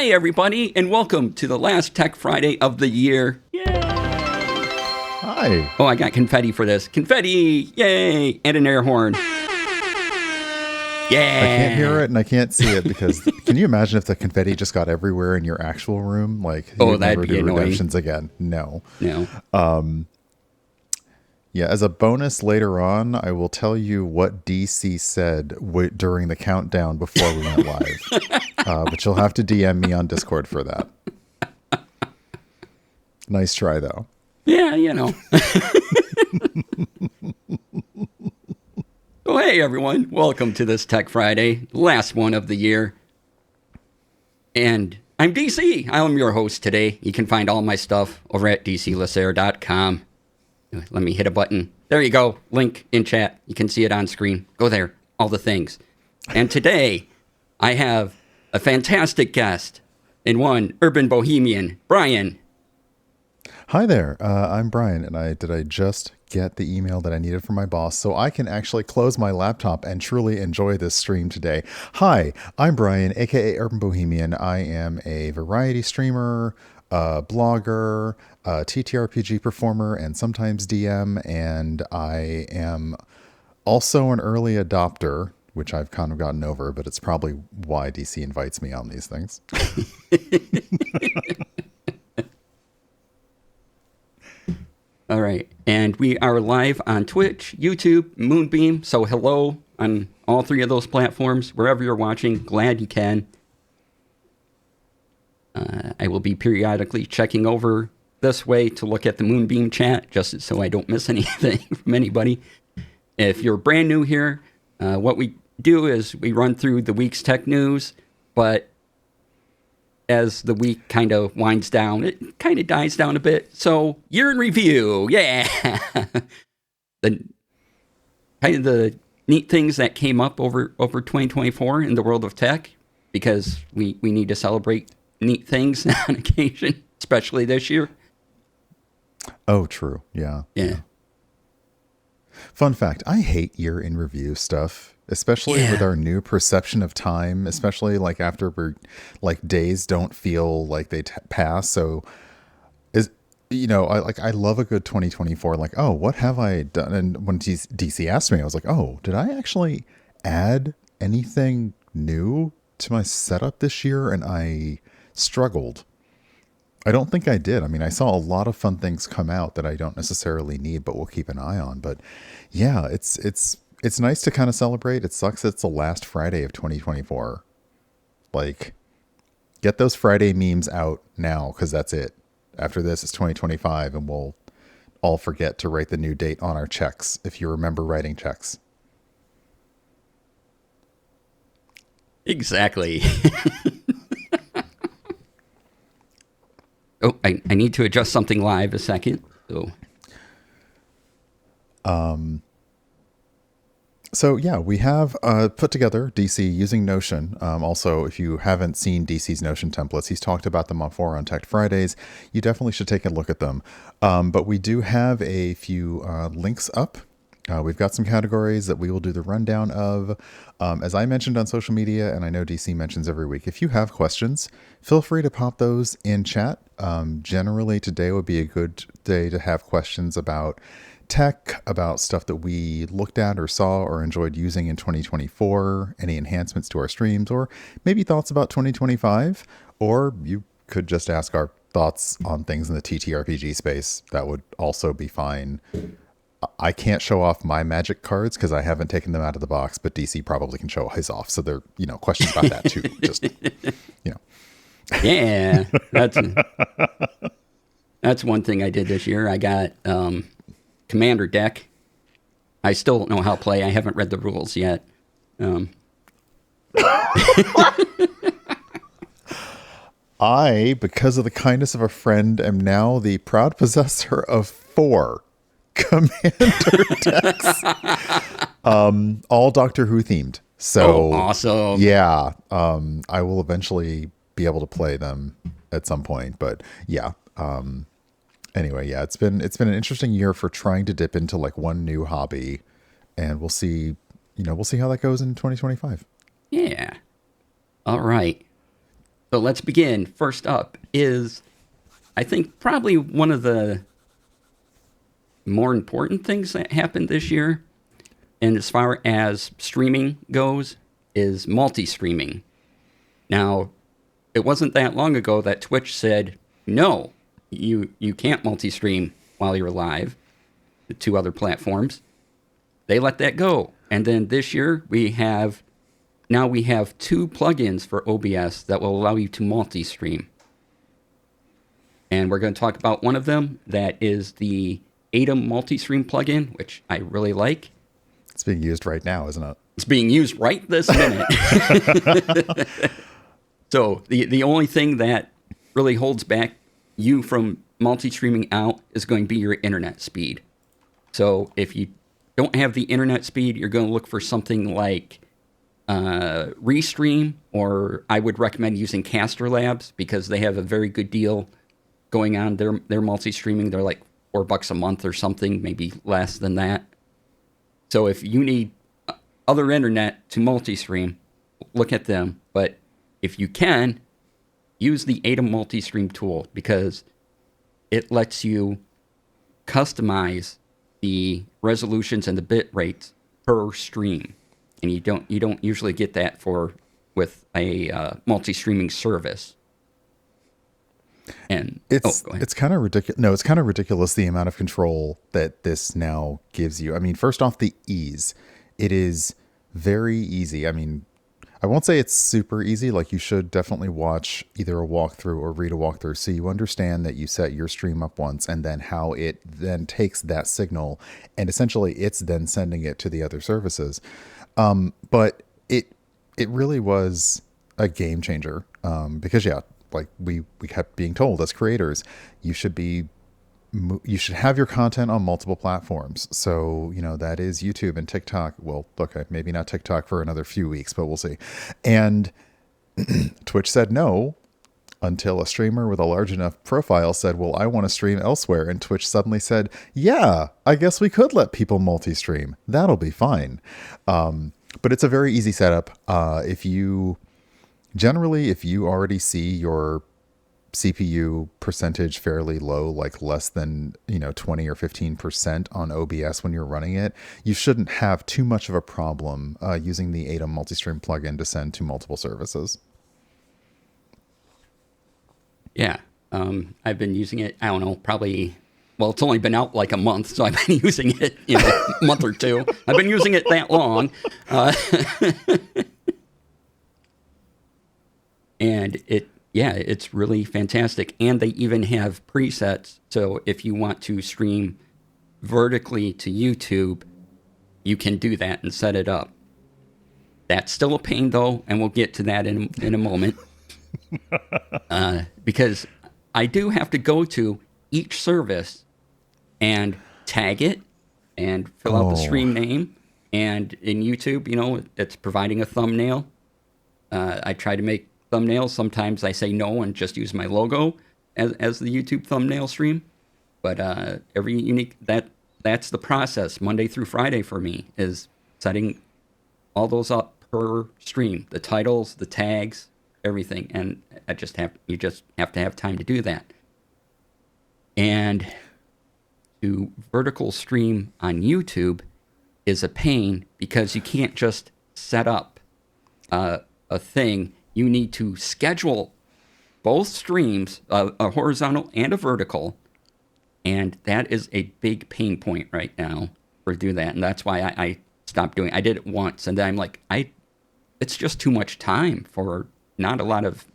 Hi, everybody, and welcome to the last Tech Friday of the year. Yay! Hi. Oh, I got confetti for this. Confetti! Yay! And an air horn. Yeah! I can't hear it and I can't see it because can you imagine if the confetti just got everywhere in your actual room? Like, Oh, you'd that'd never be do annoying. redemptions again. No. No. Yeah, as a bonus later on, I will tell you what DC said during the countdown before we went live. But you'll have to DM me on Discord for that. Nice try, though. Yeah, you know. Oh, hey, everyone. Welcome to this Tech Friday, last one of the year. And I'm DC. I'm your host today. You can find all my stuff over at dclasair.com. Let me hit a button. There you go. Link in chat. You can see it on screen. Go there. All the things. And today, I have a fantastic guest in one, Urban Bohemian, Brian. Hi there. I'm Brian, and I just get the email that I needed from my boss so I can actually close my laptop and truly enjoy this stream today. Hi, I'm Brian, aka Urban Bohemian. I am a variety streamer, blogger, TTRPG performer, and sometimes DM, and I am also an early adopter, which I've kind of gotten over, but it's probably why DC invites me on these things. All right. And we are live on Twitch, YouTube, Moonbeam. So hello on all three of those platforms. Wherever you're watching, glad you can. I will be periodically checking over this way to look at the Moonbeam chat, just so I don't miss anything from anybody. If you're brand new here, what we do is we run through the week's tech news, but as the week kind of winds down, it kind of dies down a bit. So, year in review, yeah. The kind of the neat things that came up over 2024 in the world of tech, because we need to celebrate neat things on occasion, especially this year. Oh, true. Yeah. Yeah. Fun fact, I hate year in review stuff, especially with our new perception of time, especially like after we're like days don't feel like they pass. So I love a good 2024, like, oh, what have I done? And when DC asked me, I was like, oh, did I actually add anything new to my setup this year? And I struggled. I don't think I did. I mean, I saw a lot of fun things come out that I don't necessarily need, but we'll keep an eye on. But yeah, it's nice to kind of celebrate. It sucks it's the last Friday of 2024. Like, get those Friday memes out now, because that's it. After this, it's 2025, and we'll all forget to write the new date on our checks, if you remember writing checks. Exactly. Oh, I need to adjust something live a second. So yeah, we have put together DC using Notion. Also, if you haven't seen DC's Notion templates, he's talked about them before on Tech Fridays. You definitely should take a look at them. But we do have a few links up. We've got some categories that we will do the rundown of. As I mentioned on social media, and I know DC mentions every week, if you have questions, feel free to pop those in chat. Generally, today would be a good day to have questions about tech, about stuff that we looked at or saw or enjoyed using in 2024, any enhancements to our streams, or maybe thoughts about 2025. Or you could just ask our thoughts on things in the TTRPG space. That would also be fine. I can't show off my magic cards because I haven't taken them out of the box, but DC probably can show his off. So there, questions about that too. Just, Yeah, that's one thing I did this year. I got Commander deck. I still don't know how to play. I haven't read the rules yet. I, because of the kindness of a friend, am now the proud possessor of 4 Commander decks, all Doctor Who themed. So awesome! Yeah, I will eventually be able to play them at some point. But yeah, anyway, yeah, it's been an interesting year for trying to dip into like one new hobby, and we'll see how that goes in 2025. Yeah. All right. So let's begin. First up is, I think, probably one of the more important things that happened this year, and as far as streaming goes, is multi-streaming. Now, it wasn't that long ago that Twitch said, no, you can't multi-stream while you're live to other platforms. They let that go. And then this year, we have 2 plugins for OBS that will allow you to multi-stream. And we're going to talk about one of them. That is the Atom multi-stream plugin, which I really like. It's being used right now, isn't it? It's being used right this minute. So the only thing that really holds back you from multi-streaming out is going to be your internet speed. So if you don't have the internet speed, you're going to look for something like Restream, or I would recommend using Caster Labs because they have a very good deal going on. They're multi-streaming. They're like $4 a month or something, maybe less than that. So if you need other internet to multi-stream, look at them. But if you can, use the Atom multi-stream tool because it lets you customize the resolutions and the bit rates per stream, and you don't usually get that with a multi-streaming service. And it's kind of ridiculous. No, it's kind of ridiculous the amount of control that this now gives you. I mean, first off, the ease. It is very easy. I mean, I won't say it's super easy. Like, you should definitely watch either a walkthrough or read a walkthrough so you understand that you set your stream up once and then how it then takes that signal and essentially it's then sending it to the other services. But it really was a game changer because, yeah, like we kept being told as creators, you should have your content on multiple platforms. So, that is YouTube and TikTok. Well, okay, maybe not TikTok for another few weeks, but we'll see. And Twitch said no until a streamer with a large enough profile said, well, I want to stream elsewhere. And Twitch suddenly said, yeah, I guess we could let people multi-stream. That'll be fine. But it's a very easy setup. If you already see your CPU percentage fairly low, like less than 20 or 15% on OBS when you're running it, you shouldn't have too much of a problem using the Atom multi-stream plugin to send to multiple services. Yeah, I've been using it, I don't know, probably, well, it's only been out like a month, so I've been using it a month or two. I've been using it that long. And it's really fantastic. And they even have presets. So if you want to stream vertically to YouTube, you can do that and set it up. That's still a pain, though, and we'll get to that in a moment. Because I do have to go to each service and tag it and fill out the stream name. And in YouTube, it's providing a thumbnail. I try to make thumbnails. Sometimes I say no and just use my logo as the YouTube thumbnail stream. But every unique, that's the process Monday through Friday for me, is setting all those up per stream, the titles, the tags, everything. And you just have to have time to do that. And to vertical stream on YouTube is a pain because you can't just set up a thing. You need to schedule both streams, a horizontal and a vertical, and that is a big pain point right now for do that. And that's why I stopped doing it. I did it once, and then I'm like, it's just too much time for not a lot of,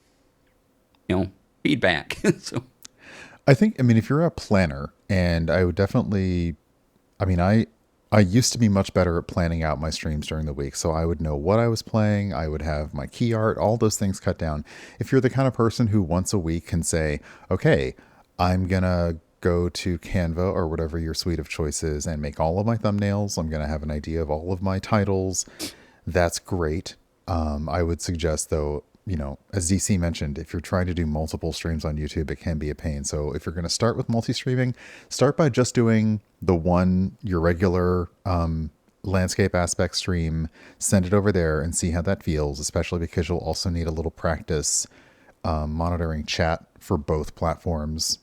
feedback. So, I mean, if you're a planner, and I would definitely, I used to be much better at planning out my streams during the week. So I would know what I was playing. I would have my key art, all those things cut down. If you're the kind of person who once a week can say, okay, I'm going to go to Canva or whatever your suite of choice is and make all of my thumbnails. I'm going to have an idea of all of my titles. That's great. I would suggest, though, as DC mentioned, if you're trying to do multiple streams on YouTube, it can be a pain. So if you're going to start with multi-streaming, start by just doing your regular landscape aspect stream, send it over there and see how that feels, especially because you'll also need a little practice monitoring chat for both platforms,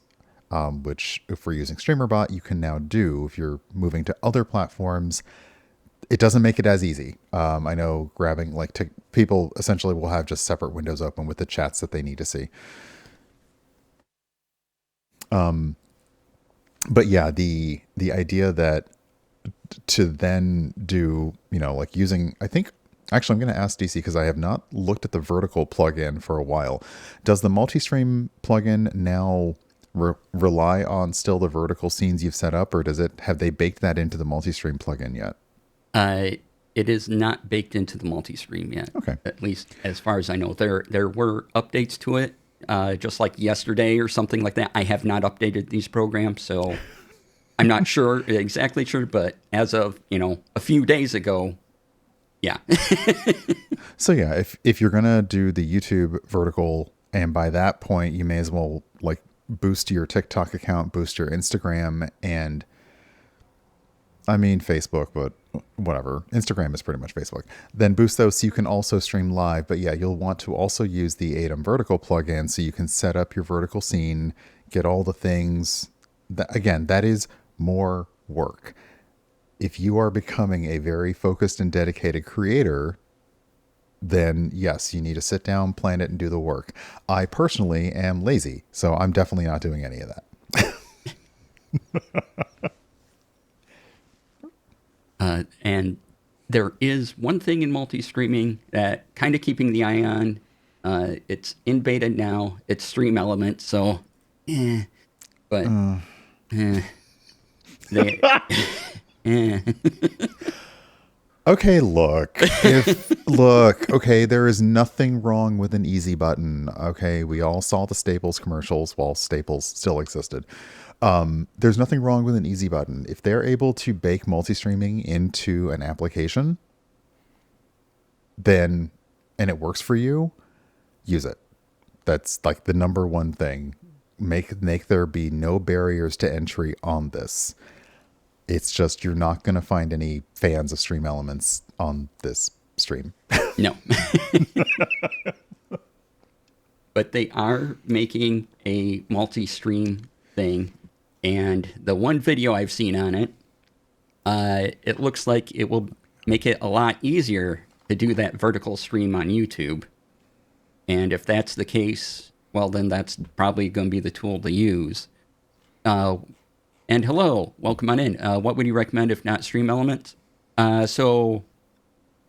which if we're using StreamerBot, you can now do. If you're moving to other platforms, it doesn't make it as easy. I know grabbing people essentially will have just separate windows open with the chats that they need to see. But yeah, the idea that to then do, like using, I think, actually, I'm going to ask DC because I have not looked at the vertical plugin for a while. Does the multi-stream plugin now rely on still the vertical scenes you've set up, or have they baked that into the multi-stream plugin yet? It is not baked into the multi-stream yet. Okay. At least as far as I know. There were updates to it, just like yesterday or something like that. I have not updated these programs, so I'm not exactly sure, but as of, a few days ago, yeah. So yeah, if you're going to do the YouTube vertical, and by that point, you may as well boost your TikTok account, boost your Instagram, and I mean Facebook, but whatever. Instagram is pretty much Facebook. Then boost those so you can also stream live. But yeah, you'll want to also use the ATEM vertical plugin so you can set up your vertical scene, get all the things. That is more work. If you are becoming a very focused and dedicated creator, then yes, you need to sit down, plan it, and do the work. I personally am lazy, so I'm definitely not doing any of that. And there is one thing in multi-streaming that kind of keeping the eye on. It's in beta now. It's Stream Element, so but they, Okay, okay, there is nothing wrong with an easy button. Okay, we all saw the Staples commercials while Staples still existed. There's nothing wrong with an easy button. If they're able to bake multi-streaming into an application, and it works for you, use it. That's like the number one thing. Make there be no barriers to entry on this. It's just you're not going to find any fans of Stream Elements on this stream. No. But they are making a multi-stream thing. And the one video I've seen on it, it looks like it will make it a lot easier to do that vertical stream on YouTube. And if that's the case, well, then that's probably going to be the tool to use. And hello, welcome on in. What would you recommend if not Stream Elements? So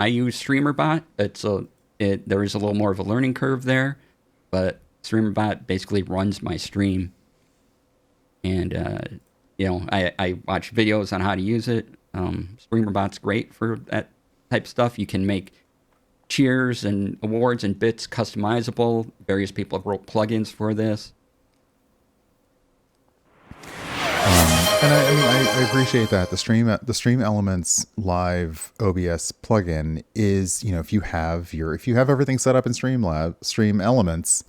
I use StreamerBot. There is a little more of a learning curve there, but StreamerBot basically runs my stream. And, I watch videos on how to use it. StreamerBot's great for that type of stuff. You can make cheers and awards and bits customizable. Various people have wrote plugins for this. And I appreciate that. The Stream Elements Live OBS plugin is, if you have everything set up in Stream Elements,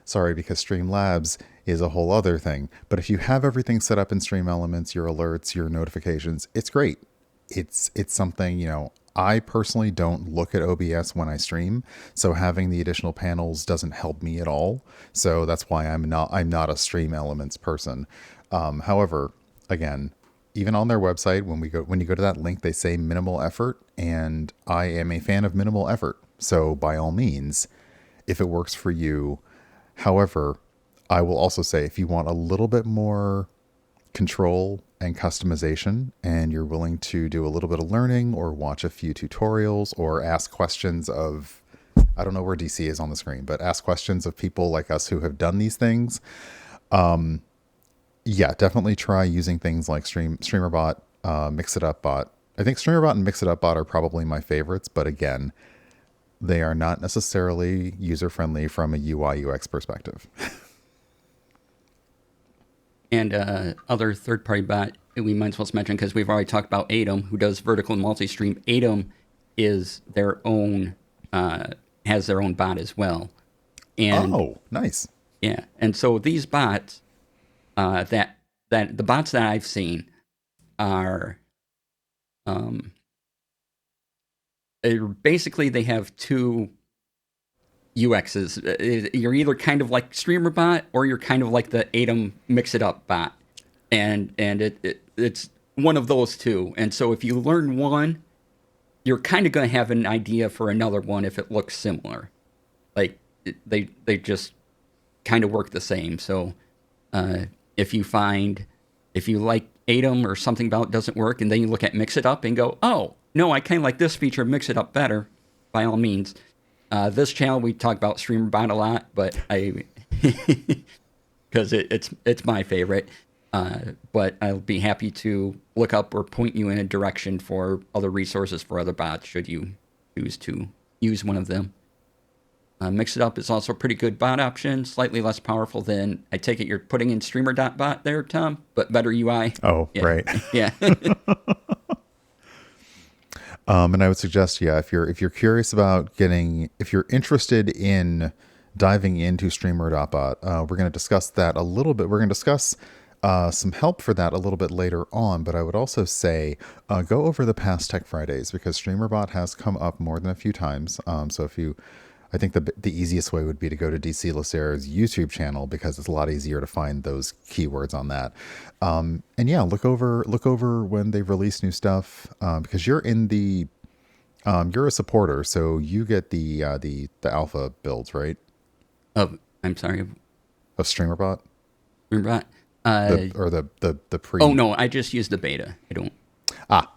sorry, because Streamlabs is a whole other thing. But if you have everything set up in Stream Elements, your alerts, your notifications, it's great. It's something, I personally don't look at OBS when I stream, so having the additional panels doesn't help me at all. So that's why I'm not a Stream Elements person. However, again, even on their website, when you go to that link, they say minimal effort, and I am a fan of minimal effort. So by all means, if it works for you. However, I will also say if you want a little bit more control and customization, and you're willing to do a little bit of learning or watch a few tutorials or ask questions of, I don't know where DC is on the screen, but ask questions of people like us who have done these things. Yeah, definitely try using things like StreamerBot, MixItUpBot. I think StreamerBot and MixItUpBot are probably my favorites, but again, they are not necessarily user-friendly from a UI UX perspective. And other third-party bot we might as well mention, because we've already talked about ATEM, who does vertical and multi-stream. ATEM is has their own bot as well. And nice. Yeah, and so these bots, that the bots that I've seen are, basically they have two UXs. You're either kind of like StreamerBot or you're kind of like the Atom Mix It Up bot, and it's one of those two. And so if you learn one, you're kind of going to have an idea for another one if it looks similar. Like they just kind of work the same. So if you like Atom or something about it doesn't work, and then you look at Mix It Up and go, oh no, I kind of like this feature, Mix It Up better. By all means. This channel we talk about StreamerBot a lot, but because it's my favorite. But I'll be happy to look up or point you in a direction for other resources for other bots should you choose to use one of them. Mix It Up is also a pretty good bot option, slightly less powerful than, I take it you're putting in StreamerBot there, Tom, but better UI. Oh, yeah. Right. Yeah. And I would suggest, if you're curious about if you're interested in diving into StreamerBot, we're going to discuss that a little bit. We're going to discuss some help for that a little bit later on. But I would also say go over the past Tech Fridays, because StreamerBot has come up more than a few times. So I think the easiest way would be to go to DC Lasair's YouTube channel, because it's a lot easier to find those keywords on that. And yeah, look over when they release new stuff, because you're a supporter, so you get the alpha builds, right? I'm sorry. Of StreamerBot? StreamerBot? The pre. Oh no, I just use the beta. I don't.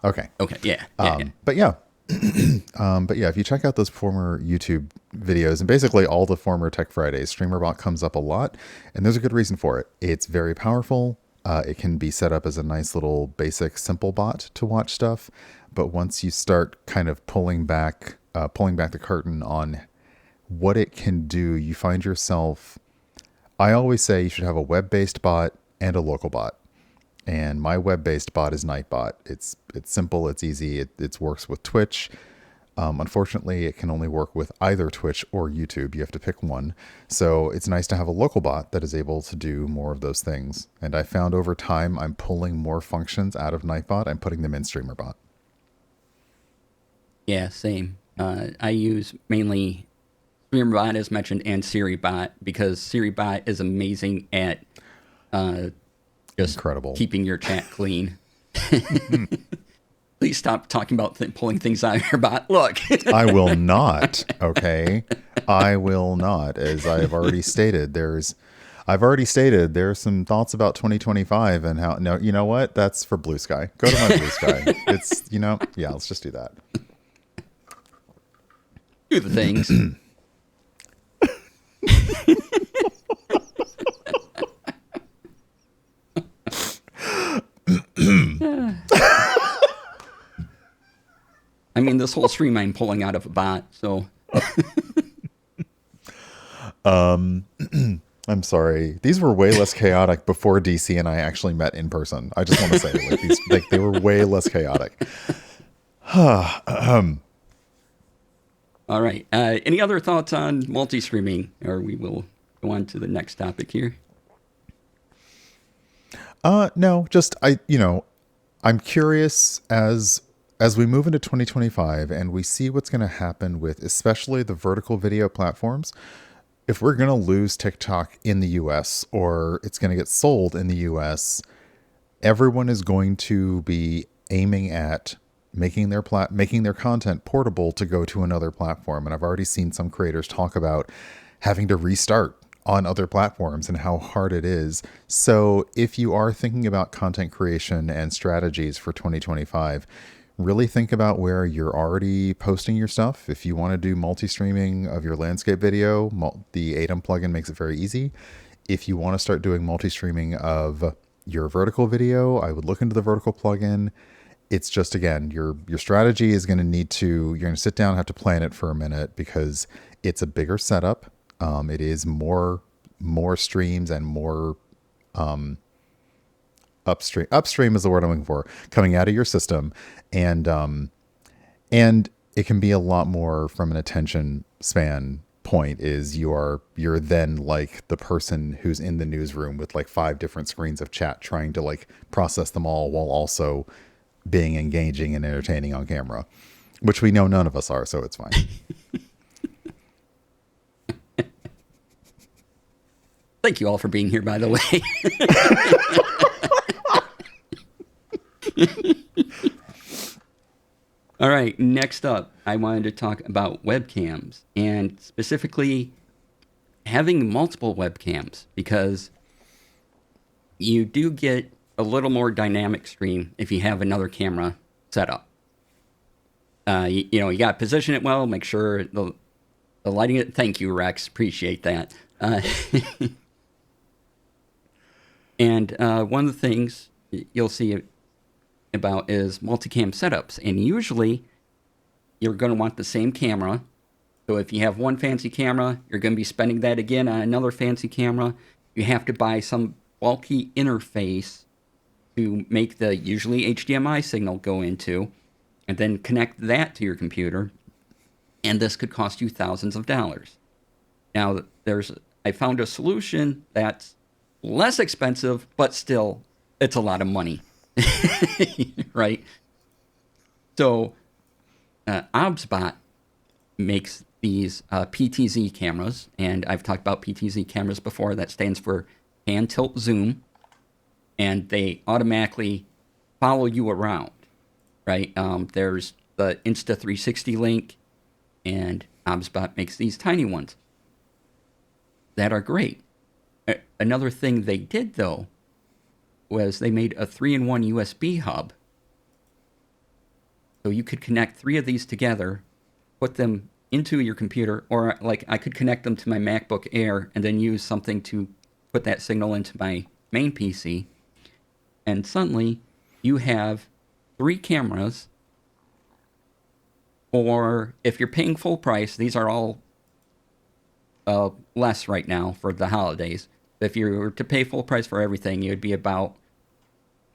Okay. Okay. Yeah. Yeah. But yeah. But yeah, if you check out those former YouTube videos and basically all the former Tech Fridays, StreamerBot comes up a lot, and there's a good reason for it. It's very powerful. It can be set up as a nice little basic simple bot to watch stuff, but once you start kind of pulling back the curtain on what it can do, you find yourself. I always say you should have a web-based bot and a local bot. And my web-based bot is Nightbot. It's simple, it's easy, it works with Twitch. Unfortunately, it can only work with either Twitch or YouTube. You have to pick one. So it's nice to have a local bot that is able to do more of those things. And I found over time, I'm pulling more functions out of Nightbot. I'm putting them in StreamerBot. Yeah, same. I use mainly StreamerBot, as mentioned, and SiriBot, because SiriBot is amazing at just Incredible. Keeping your chat clean. Please stop talking about pulling things out of your bot. Look. I will not. Okay. I will not. As I've already stated, there's some thoughts about 2025 and how, no, you know what? That's for Blue Sky. Go to my Blue Sky. It's, yeah, let's just do that. Do the things. I mean, this whole stream I'm pulling out of a bot, so. I'm sorry. These were way less chaotic before DC and I actually met in person. I just want to say, they were way less chaotic. All right. Any other thoughts on multi-streaming, or we will go on to the next topic here? No, just I'm curious as we move into 2025 and we see what's going to happen with especially the vertical video platforms. If we're going to lose TikTok in the US, or it's going to get sold in the US, everyone is going to be aiming at making their content portable to go to another platform. And I've already seen some creators talk about having to restart on other platforms and how hard it is. So if you are thinking about content creation and strategies for 2025, really think about where you're already posting your stuff. If you want to do multi-streaming of your landscape video, the Atom plugin makes it very easy. If you want to start doing multi-streaming of your vertical video, I would look into the vertical plugin. It's just, again, your strategy is going to you're going to sit down and have to plan it for a minute, because it's a bigger setup. It is more streams and more upstream. Upstream is the word I'm looking for, coming out of your system, and it can be a lot more from an attention span point. Is you're then like the person who's in the newsroom with like 5 different screens of chat, trying to like process them all while also being engaging and entertaining on camera, which we know none of us are, so it's fine. Thank you all for being here, by the way. All right, next up, I wanted to talk about webcams, and specifically having multiple webcams, because you do get a little more dynamic stream if you have another camera set up. You know, you got to position it well, make sure the lighting it. Thank you, Rex. Appreciate that. And one of the things you'll see about is multicam setups. And usually you're going to want the same camera. So if you have one fancy camera, you're going to be spending that again on another fancy camera. You have to buy some bulky interface to make the usually HDMI signal go into, and then connect that to your computer. And this could cost you thousands of dollars. Now, I found a solution that's less expensive, but still, it's a lot of money. Right? So, OBSBOT makes these PTZ cameras, and I've talked about PTZ cameras before. That stands for Pan Tilt Zoom, and they automatically follow you around, right? There's the Insta360 link, and OBSBOT makes these tiny ones that are great. Another thing they did, though, was they made a 3-in-1 USB hub. So you could connect 3 of these together, put them into your computer, or like I could connect them to my MacBook Air and then use something to put that signal into my main PC. And suddenly you have 3 cameras. Or if you're paying full price, these are all less right now for the holidays. If you were to pay full price for everything, it would be about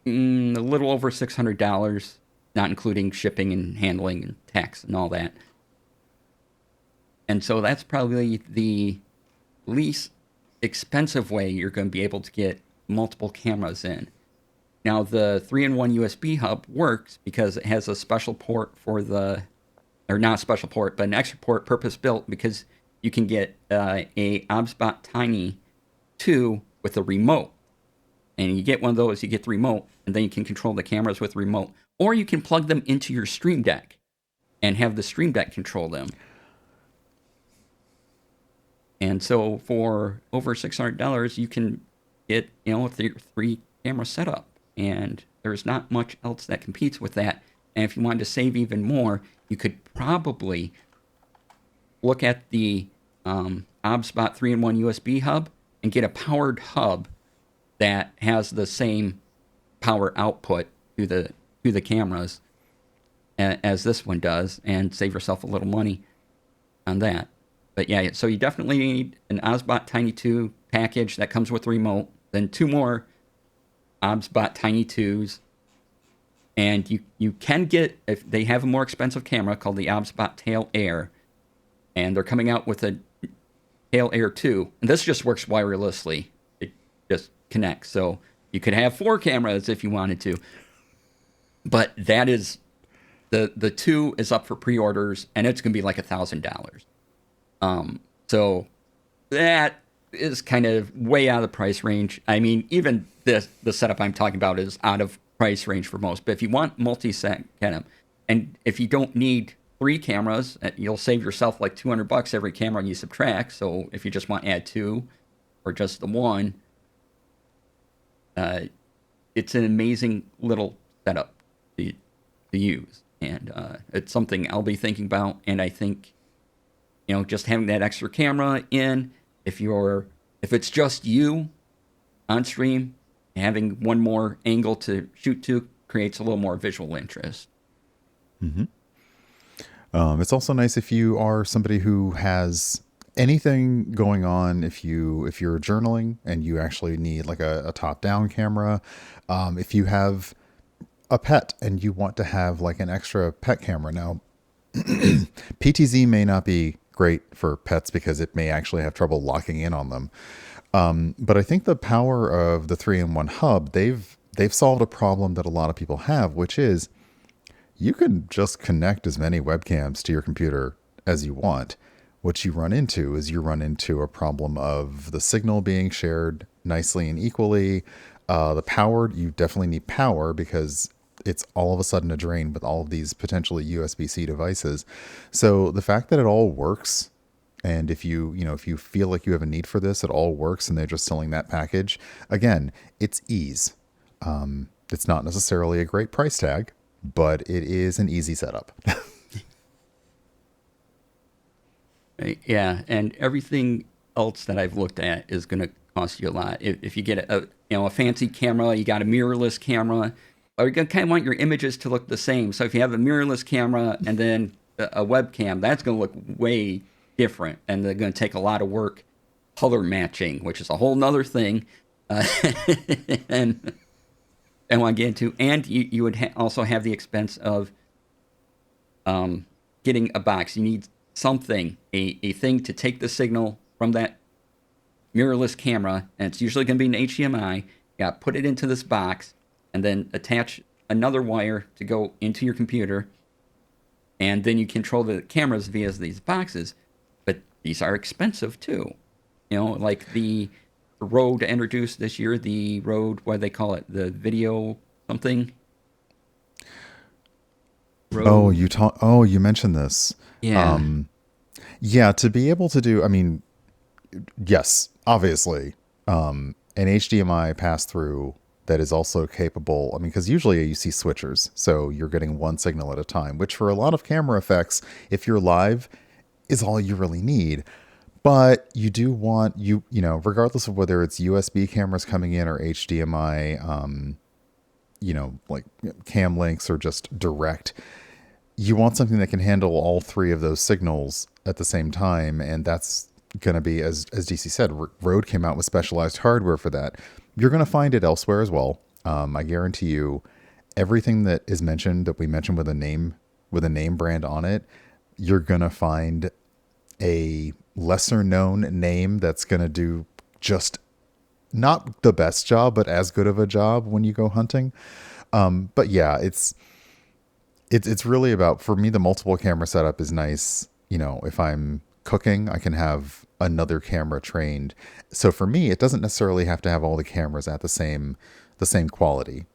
a little over $600, not including shipping and handling and tax and all that. And so that's probably the least expensive way you're going to be able to get multiple cameras in. Now, the 3-in-1 USB hub works because it has a special port for the, or not a special port, but an extra port purpose-built, because you can get a OBSBOT Tiny 2 with a remote. And you get one of those, you get the remote, and then you can control the cameras with the remote. Or you can plug them into your Stream Deck and have the Stream Deck control them. And so for over $600, you can get, you know, a 3-camera setup. And there's not much else that competes with that. And if you wanted to save even more, you could probably look at the OBSBOT 3-in-1 USB hub and get a powered hub that has the same power output to the cameras as this one does, and save yourself a little money on that. But yeah, so you definitely need an OBSBOT Tiny 2 package that comes with the remote, then 2 more OBSBOT Tiny 2s, and you can get, if they have a more expensive camera called the OBSBOT Tail Air, and they're coming out with a Tail Air 2, and this just works wirelessly. It just connects, so you could have 4 cameras if you wanted to. But that is, the 2 is up for pre-orders, and it's going to be like $1,000. So that is kind of way out of the price range. I mean, even the setup I'm talking about is out of price range for most. But if you want multi-set, get them. And if you don't need 3 cameras, you'll save yourself like $200 every camera you subtract. So if you just want to add 2 or just the 1, it's an amazing little setup to use. And it's something I'll be thinking about. And I think, you know, just having that extra camera in, if it's just you on stream, having one more angle to shoot to creates a little more visual interest. Mm-hmm. It's also nice if you are somebody who has anything going on, if you're journaling and you actually need like a top-down camera, if you have a pet and you want to have like an extra pet camera. Now, PTZ may not be great for pets because it may actually have trouble locking in on them. But I think the power of the 3-in-1 hub, they've solved a problem that a lot of people have, which is you can just connect as many webcams to your computer as you want what you run into is you run into a problem of the signal being shared nicely and equally. The power, you definitely need power because it's all of a sudden a drain with all of these potentially USB-C devices. So the fact that it all works, and if if you feel like you have a need for this, it all works, and they're just selling that package. Again, it's ease. It's not necessarily a great price tag, but it is an easy setup. Yeah, and everything else that I've looked at is going to cost you a lot. If you get a fancy camera, you got a mirrorless camera, or you're going to kind of want your images to look the same. So if you have a mirrorless camera and then a webcam, that's going to look way different, and they're going to take a lot of work color matching, which is a whole nother thing. And I want to get into, and you would also have the expense of getting a box. You need something, a thing to take the signal from that mirrorless camera, and it's usually going to be an HDMI. You got to put it into this box, and then attach another wire to go into your computer, and then you control the cameras via these boxes. But these are expensive too. Like the Rode introduced this year, the Rode, what do they call it? The video something? Rode. You mentioned this. Yeah. Yeah, to be able to do, I mean, yes, obviously, an HDMI pass-through that is also capable, I mean, because usually you see switchers, so you're getting one signal at a time, which for a lot of camera effects, if you're live, is all you really need. But you do want, regardless of whether it's USB cameras coming in or HDMI, like cam links or just direct, you want something that can handle all three of those signals at the same time. And that's going to be, as DC said, Rode came out with specialized hardware for that. You're going to find it elsewhere as well. I guarantee you everything that is mentioned, that we mentioned with a name brand on it, you're going to find a lesser known name that's going to do just not the best job, but as good of a job when you go hunting. But yeah, it's really about, for me, the multiple camera setup is nice. If I'm cooking, I can have another camera trained. So for me, it doesn't necessarily have to have all the cameras at the same quality.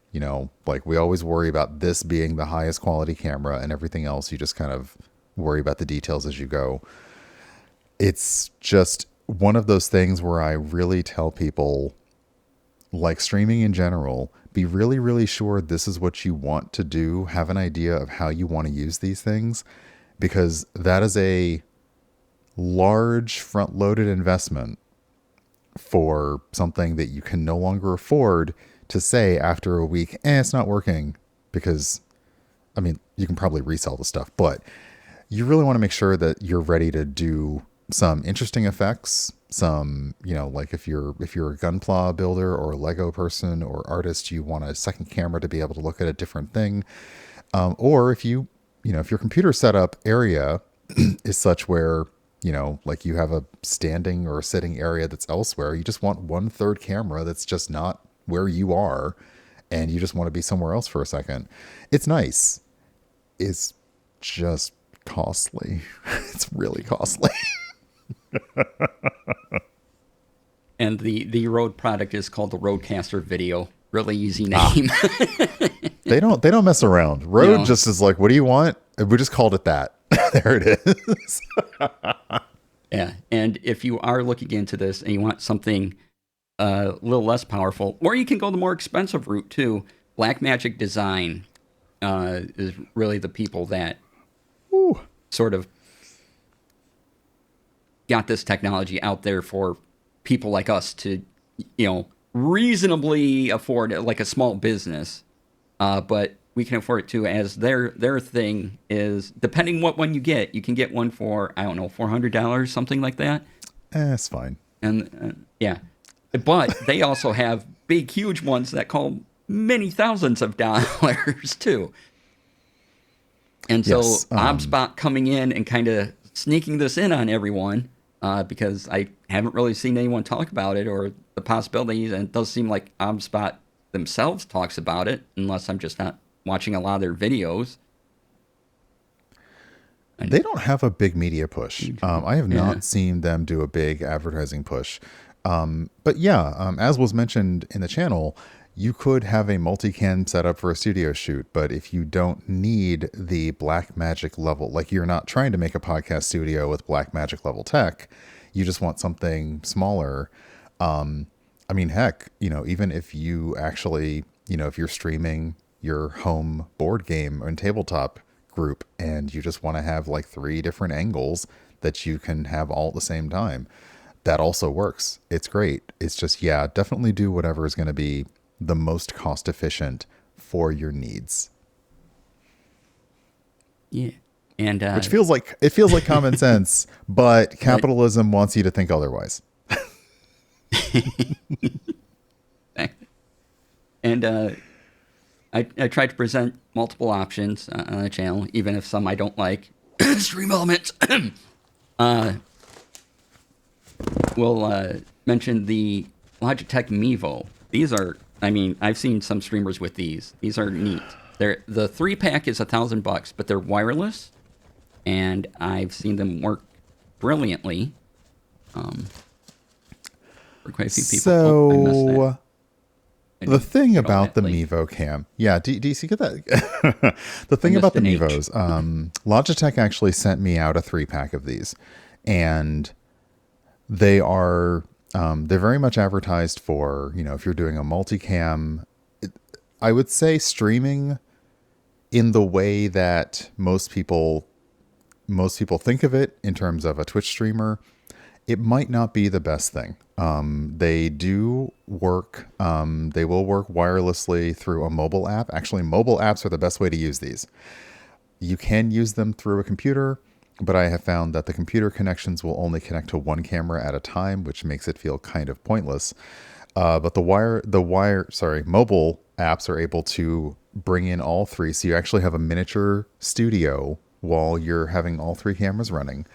Like we always worry about this being the highest quality camera, and everything else you just kind of worry about the details as you go. It's just one of those things where I really tell people, like streaming in general, be really, really sure this is what you want to do. Have an idea of how you want to use these things, because that is a large front-loaded investment for something that you can no longer afford to say after a week, it's not working. Because, I mean, you can probably resell the stuff, but you really want to make sure that you're ready to do some interesting effects, some, like if you're a Gunpla builder or a Lego person or artist, you want a second camera to be able to look at a different thing. Or if if your computer setup area is such where, like you have a standing or a sitting area that's elsewhere, you just want 1/3 camera that's just not where you are, and you just want to be somewhere else for a second. It's nice. It's just costly. It's really costly. And the Rode product is called the Rodecaster Video. Really easy name. They don't mess around. Rode just is like, what do you want? And we just called it that. There it is. Yeah, and if you are looking into this and you want something a little less powerful, or you can go the more expensive route too. Blackmagic Design is really the people that sort of got this technology out there for people like us to, reasonably afford it, like a small business. But we can afford it too, as their thing is, depending what one you get, you can get one for, I don't know, $400, something like that. It's fine. And yeah, but they also have big, huge ones that call many thousands of dollars too. And so OBSBOT coming in and kind of sneaking this in on everyone, because I haven't really seen anyone talk about it or the possibilities, and it does seem like OBSBOT themselves talks about it, unless I'm just not watching a lot of their videos. They don't have a big media push. I have Yeah. not seen them do a big advertising push. But yeah, as was mentioned in the channel, you could have a multicam setup for a studio shoot, but if you don't need the Blackmagic level, like you're not trying to make a podcast studio with Blackmagic level tech, you just want something smaller. I mean, heck, even if you actually, if you're streaming your home board game and tabletop group and you just want to have like 3 different angles that you can have all at the same time, that also works. It's great. It's just, yeah, definitely do whatever is going to be the most cost efficient for your needs. Yeah. And Which feels like common sense, but capitalism wants you to think otherwise. And I try to present multiple options on the channel, even if some I don't like. Stream Elements. We'll mention the Logitech Mevo. These are, I've seen some streamers with these. These are neat. The 3-pack is $1,000, but they're wireless, and I've seen them work brilliantly. For quite a few people. So the thing about the Mevo cam, yeah, DC, get that? The thing about the Mevos, Logitech actually sent me out a 3-pack of these, and they are they're very much advertised for, if you're doing a multicam. I would say streaming in the way that most people think of it in terms of a Twitch streamer, it might not be the best thing. They do work. They will work wirelessly through a mobile app. Actually, mobile apps are the best way to use these. You can use them through a computer, but I have found that the computer connections will only connect to one camera at a time, which makes it feel kind of pointless. But mobile apps are able to bring in all 3. So you actually have a miniature studio while you're having all 3 cameras running.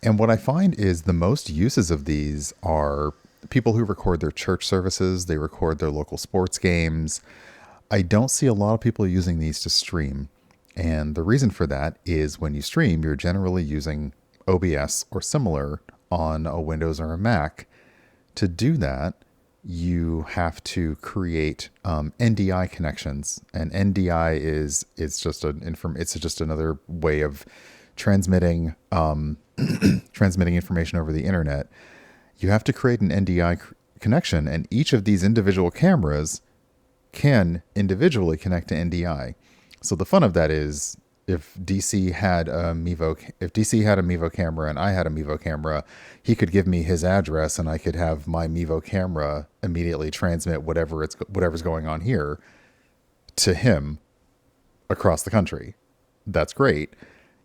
And what I find is the most uses of these are people who record their church services. They record their local sports games. I don't see a lot of people using these to stream. And the reason for that is when you stream, you're generally using OBS or similar on a Windows or a Mac. To do that, you have to create NDI connections, and NDI is just another way of transmitting transmitting information over the internet. You have to create an NDI connection, and each of these individual cameras can individually connect to NDI. So the fun of that is if DC had a Mevo camera and I had a Mevo camera, he could give me his address and I could have my Mevo camera immediately transmit whatever's going on here to him across the country. That's great.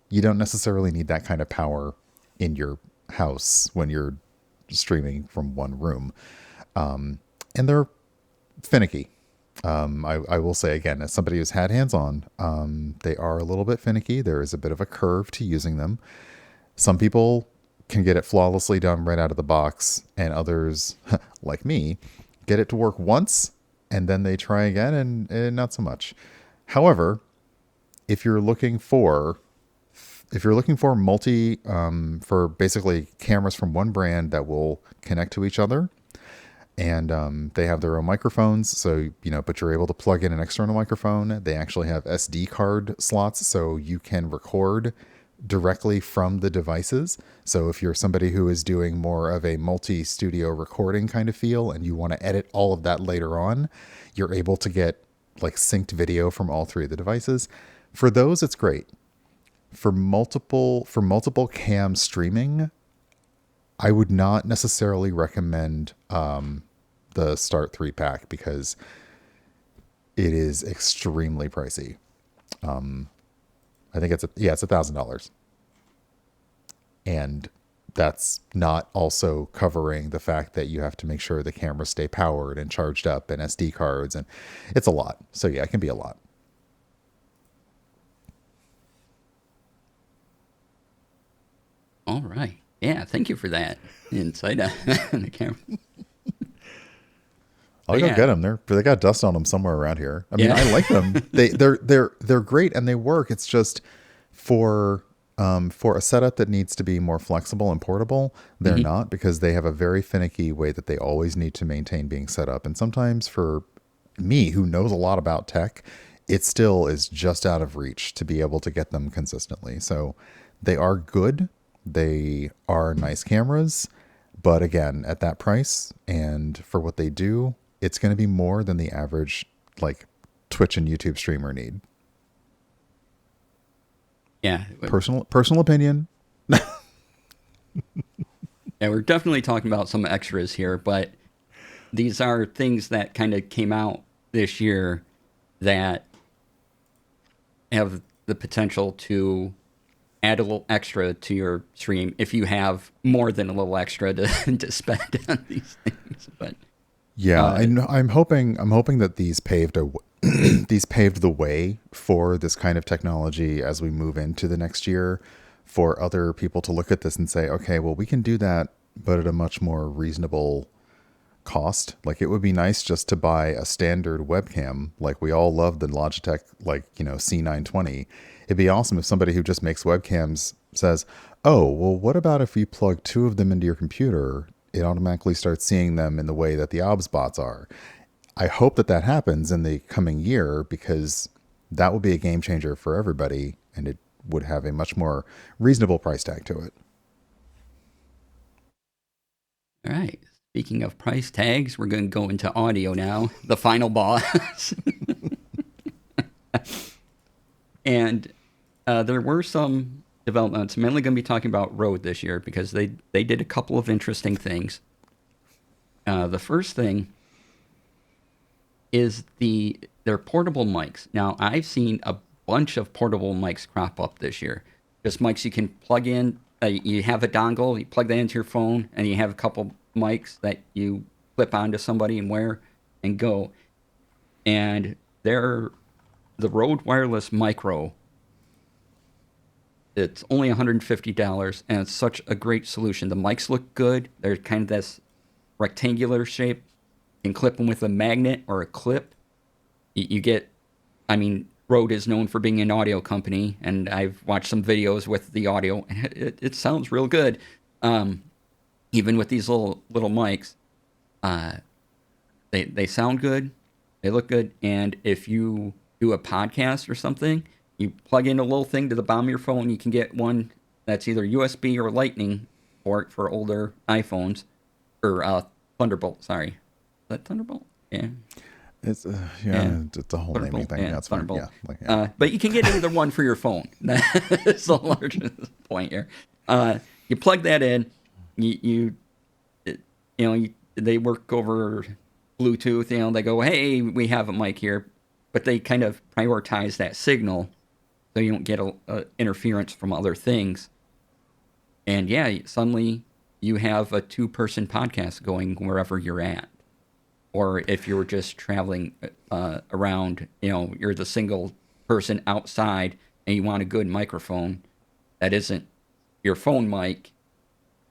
You don't necessarily need that kind of power in your house when you're streaming from one room. And they're finicky. I will say again, as somebody who's had hands-on, they are a little bit finicky. There is a bit of a curve to using them. Some people can get it flawlessly done right out of the box, and others, like me, get it to work once, and then they try again, and not so much. However, if you're looking for for basically cameras from one brand that will connect to each other, and they have their own microphones, so but you're able to plug in an external microphone. They actually have SD card slots, so you can record directly from the devices. So if you're somebody who is doing more of a multi-studio recording kind of feel, and you want to edit all of that later on, you're able to get like synced video from all 3 of the devices. For those, it's great. For multiple cam streaming, I would not necessarily recommend the Start 3-pack because it is extremely pricey. I think it's $1,000, and that's not also covering the fact that you have to make sure the cameras stay powered and charged up and SD cards, and it's a lot. So yeah, it can be a lot. All right. Yeah, thank you for that insight on the camera. I'll go get them. They got dust on them somewhere around here. I mean, I like them. They're great and they work. It's just for For a setup that needs to be more flexible and portable, they're not, because they have a very finicky way that they always need to maintain being set up. And sometimes for me, who knows a lot about tech, it still is just out of reach to be able to get them consistently. So they are good. They are nice cameras. But again, at that price and for what they do, it's going to be more than the average like Twitch and YouTube streamer need. Yeah. Personal opinion. Yeah, we're definitely talking about some extras here, but these are things that kind of came out this year that have the potential to add a little extra to your stream if you have more than a little extra to spend on these things. But yeah, I'm hoping that these paved the way for this kind of technology as we move into the next year, for other people to look at this and say, okay, well, we can do that, but at a much more reasonable cost. Like, it would be nice just to buy a standard webcam. Like, we all love the Logitech, like, C920. It'd be awesome if somebody who just makes webcams says, oh, well, what about if we plug 2 of them into your computer? It automatically starts seeing them in the way that the OBSBOTs are. I hope that happens in the coming year, because that would be a game changer for everybody, and it would have a much more reasonable price tag to it. All right. Speaking of price tags, we're going to go into audio now, the final boss. And there were some developments. I'm mainly going to be talking about Rode this year because they did a couple of interesting things. The first thing is their portable mics. Now, I've seen a bunch of portable mics crop up this year. Just mics you can plug in. You have a dongle, you plug that into your phone, and you have a couple mics that you clip onto somebody and wear and go. And they're the Rode Wireless Micro. It's only $150, and it's such a great solution. The mics look good. They're kind of this rectangular shape. You can clip them with a magnet or a clip. You get, Rode is known for being an audio company, and I've watched some videos with the audio. It sounds real good. Even with these little mics, they sound good. They look good. And if you do a podcast or something, you plug in a little thing to the bottom of your phone. You can get one that's either USB or Lightning port for older iPhones, or Thunderbolt. Sorry, is that Thunderbolt? Yeah. It's it's a whole naming thing. Yeah, it's Thunderbolt. But you can get either one for your phone. That's the largest point here. You plug that in. They work over Bluetooth. They go, hey, we have a mic here, but they kind of prioritize that signal so you don't get interference from other things. And suddenly you have a 2-person podcast going wherever you're at. Or if you were just traveling around, you're the single person outside and you want a good microphone that isn't your phone mic,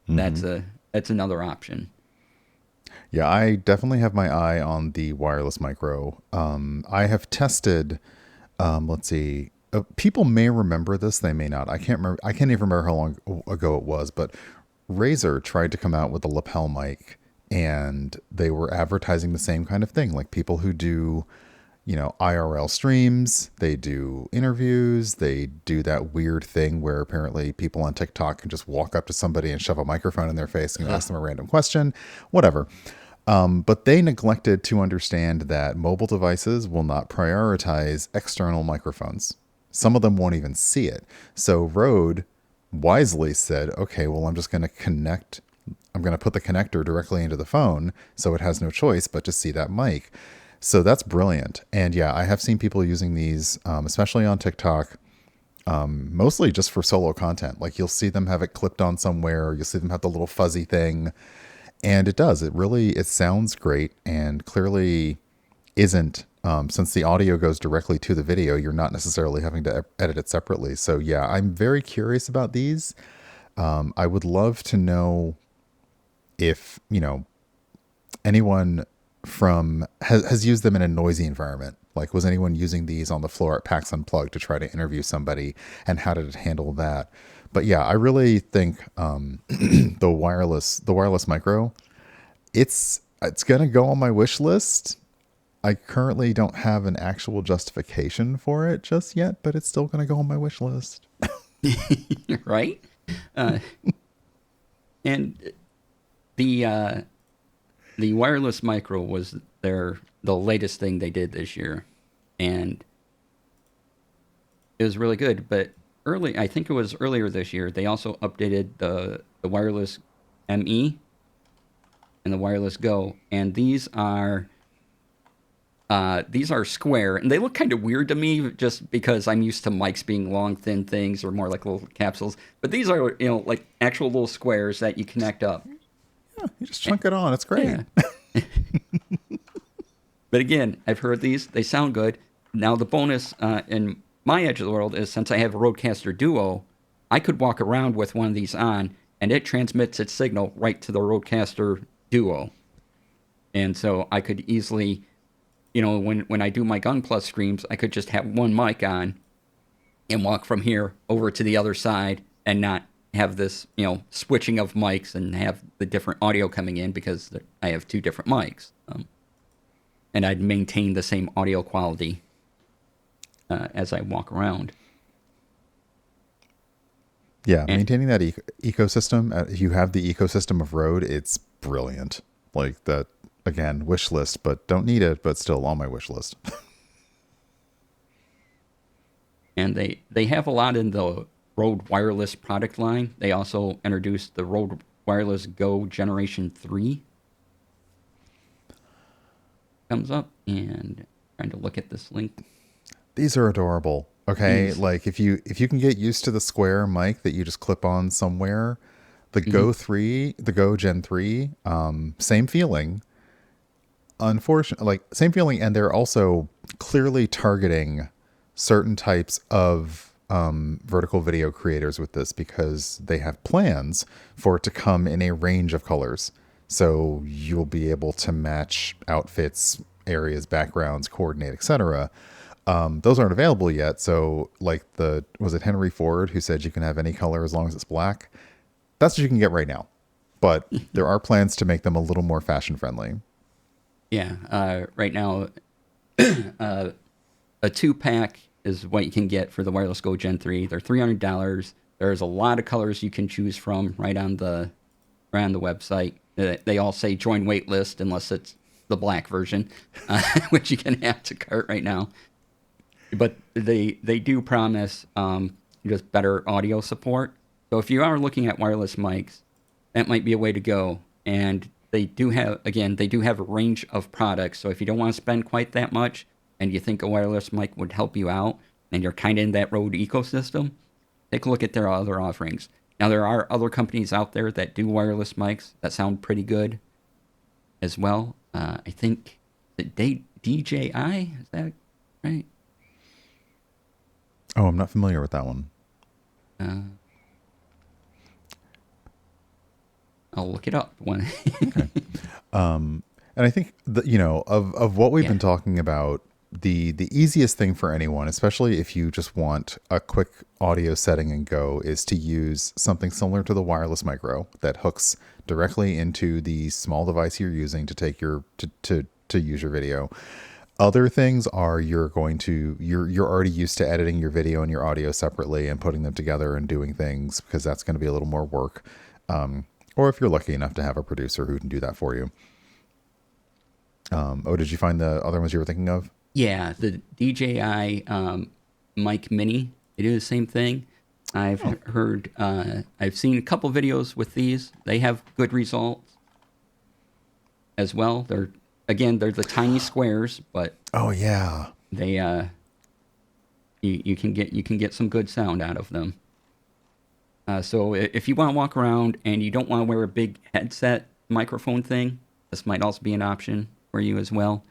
that's another option. Yeah, I definitely have my eye on the wireless micro. I have tested, let's see, people may remember this, they may not. I can't even remember how long ago it was, but Razer tried to come out with a lapel mic, and they were advertising the same kind of thing. Like, people who do, IRL streams, they do interviews, they do that weird thing where apparently people on TikTok can just walk up to somebody and shove a microphone in their face and ask them a random question, whatever. But they neglected to understand that mobile devices will not prioritize external microphones. Some of them won't even see it. So Rode wisely said, okay, well, I'm going to put the connector directly into the phone, so it has no choice but to see that mic. So that's brilliant. And yeah, I have seen people using these, especially on TikTok, mostly just for solo content. Like, you'll see them have it clipped on somewhere, you'll see them have the little fuzzy thing, and it sounds great, and clearly isn't, since the audio goes directly to the video, you're not necessarily having to edit it separately. So yeah, I'm very curious about these. I would love to know if, anyone has used them in a noisy environment. Like, was anyone using these on the floor at PAX Unplugged to try to interview somebody, and how did it handle that? But yeah, I really think the wireless micro, it's gonna go on my wish list. I currently don't have an actual justification for it just yet, but it's still gonna go on my wish list. Right? Uh, and the wireless micro was the latest thing they did this year, and it was really good. But I think it was earlier this year, they also updated the wireless ME and the wireless Go, and these are square, and they look kind of weird to me just because I'm used to mics being long, thin things or more like little capsules. But these are, like actual little squares that you connect up. Yeah, you just chunk it on. It's great. Yeah. But again, I've heard these. They sound good. Now, the bonus in my edge of the world is since I have a Rodecaster Duo, I could walk around with one of these on, and it transmits its signal right to the Rodecaster Duo. And so I could easily, when I do my Gun Plus streams, I could just have one mic on and walk from here over to the other side and not have this, switching of mics and have the different audio coming in because I have two different mics. And I'd maintain the same audio quality as I walk around. Yeah, maintaining that ecosystem. If you have the ecosystem of Rode, it's brilliant. Like that, again, wish list, but don't need it, but still on my wish list. And they have a lot in the Rode Wireless product line. They also introduced the Rode Wireless GO Generation 3. Comes up, and trying to look at this link. These are adorable. Okay, like if you can get used to the square mic that you just clip on somewhere, the Go 3, the Go Gen 3, same feeling. Unfortunately, like same feeling, and they're also clearly targeting certain types of vertical video creators with this because they have plans for it to come in a range of colors. So you'll be able to match outfits, areas, backgrounds, coordinate, etc. Those aren't available yet. So like was it Henry Ford who said you can have any color as long as it's black? That's what you can get right now. But there are plans to make them a little more fashion friendly. Yeah, right now, a 2-pack is what you can get for the Wireless Go Gen 3. They're $300. There's a lot of colors you can choose from right on the website. They all say join waitlist unless it's the black version, which you can add to cart right now. But they do promise just better audio support. So if you are looking at wireless mics, that might be a way to go. And they do have a range of products. So if you don't want to spend quite that much and you think a wireless mic would help you out and you're kind of in that Rode ecosystem, take a look at their other offerings. Now, there are other companies out there that do wireless mics that sound pretty good as well. I think DJI, is that right? Oh, I'm not familiar with that one. I'll look it up. Okay. And I think of what we've been talking about, the easiest thing for anyone, especially if you just want a quick audio setting and go, is to use something similar to the wireless micro that hooks directly into the small device you're using to take to use your video. Other things are you're already used to editing your video and your audio separately and putting them together and doing things because that's going to be a little more work. Or if you're lucky enough to have a producer who can do that for you. Did you find the other ones you were thinking of? Yeah, the DJI Mic Mini. They do the same thing. I've heard, I've seen a couple videos with these. They have good results as well. They're the tiny squares, but oh yeah, they you can get some good sound out of them. So if you want to walk around and you don't want to wear a big headset microphone thing, this might also be an option for you as well.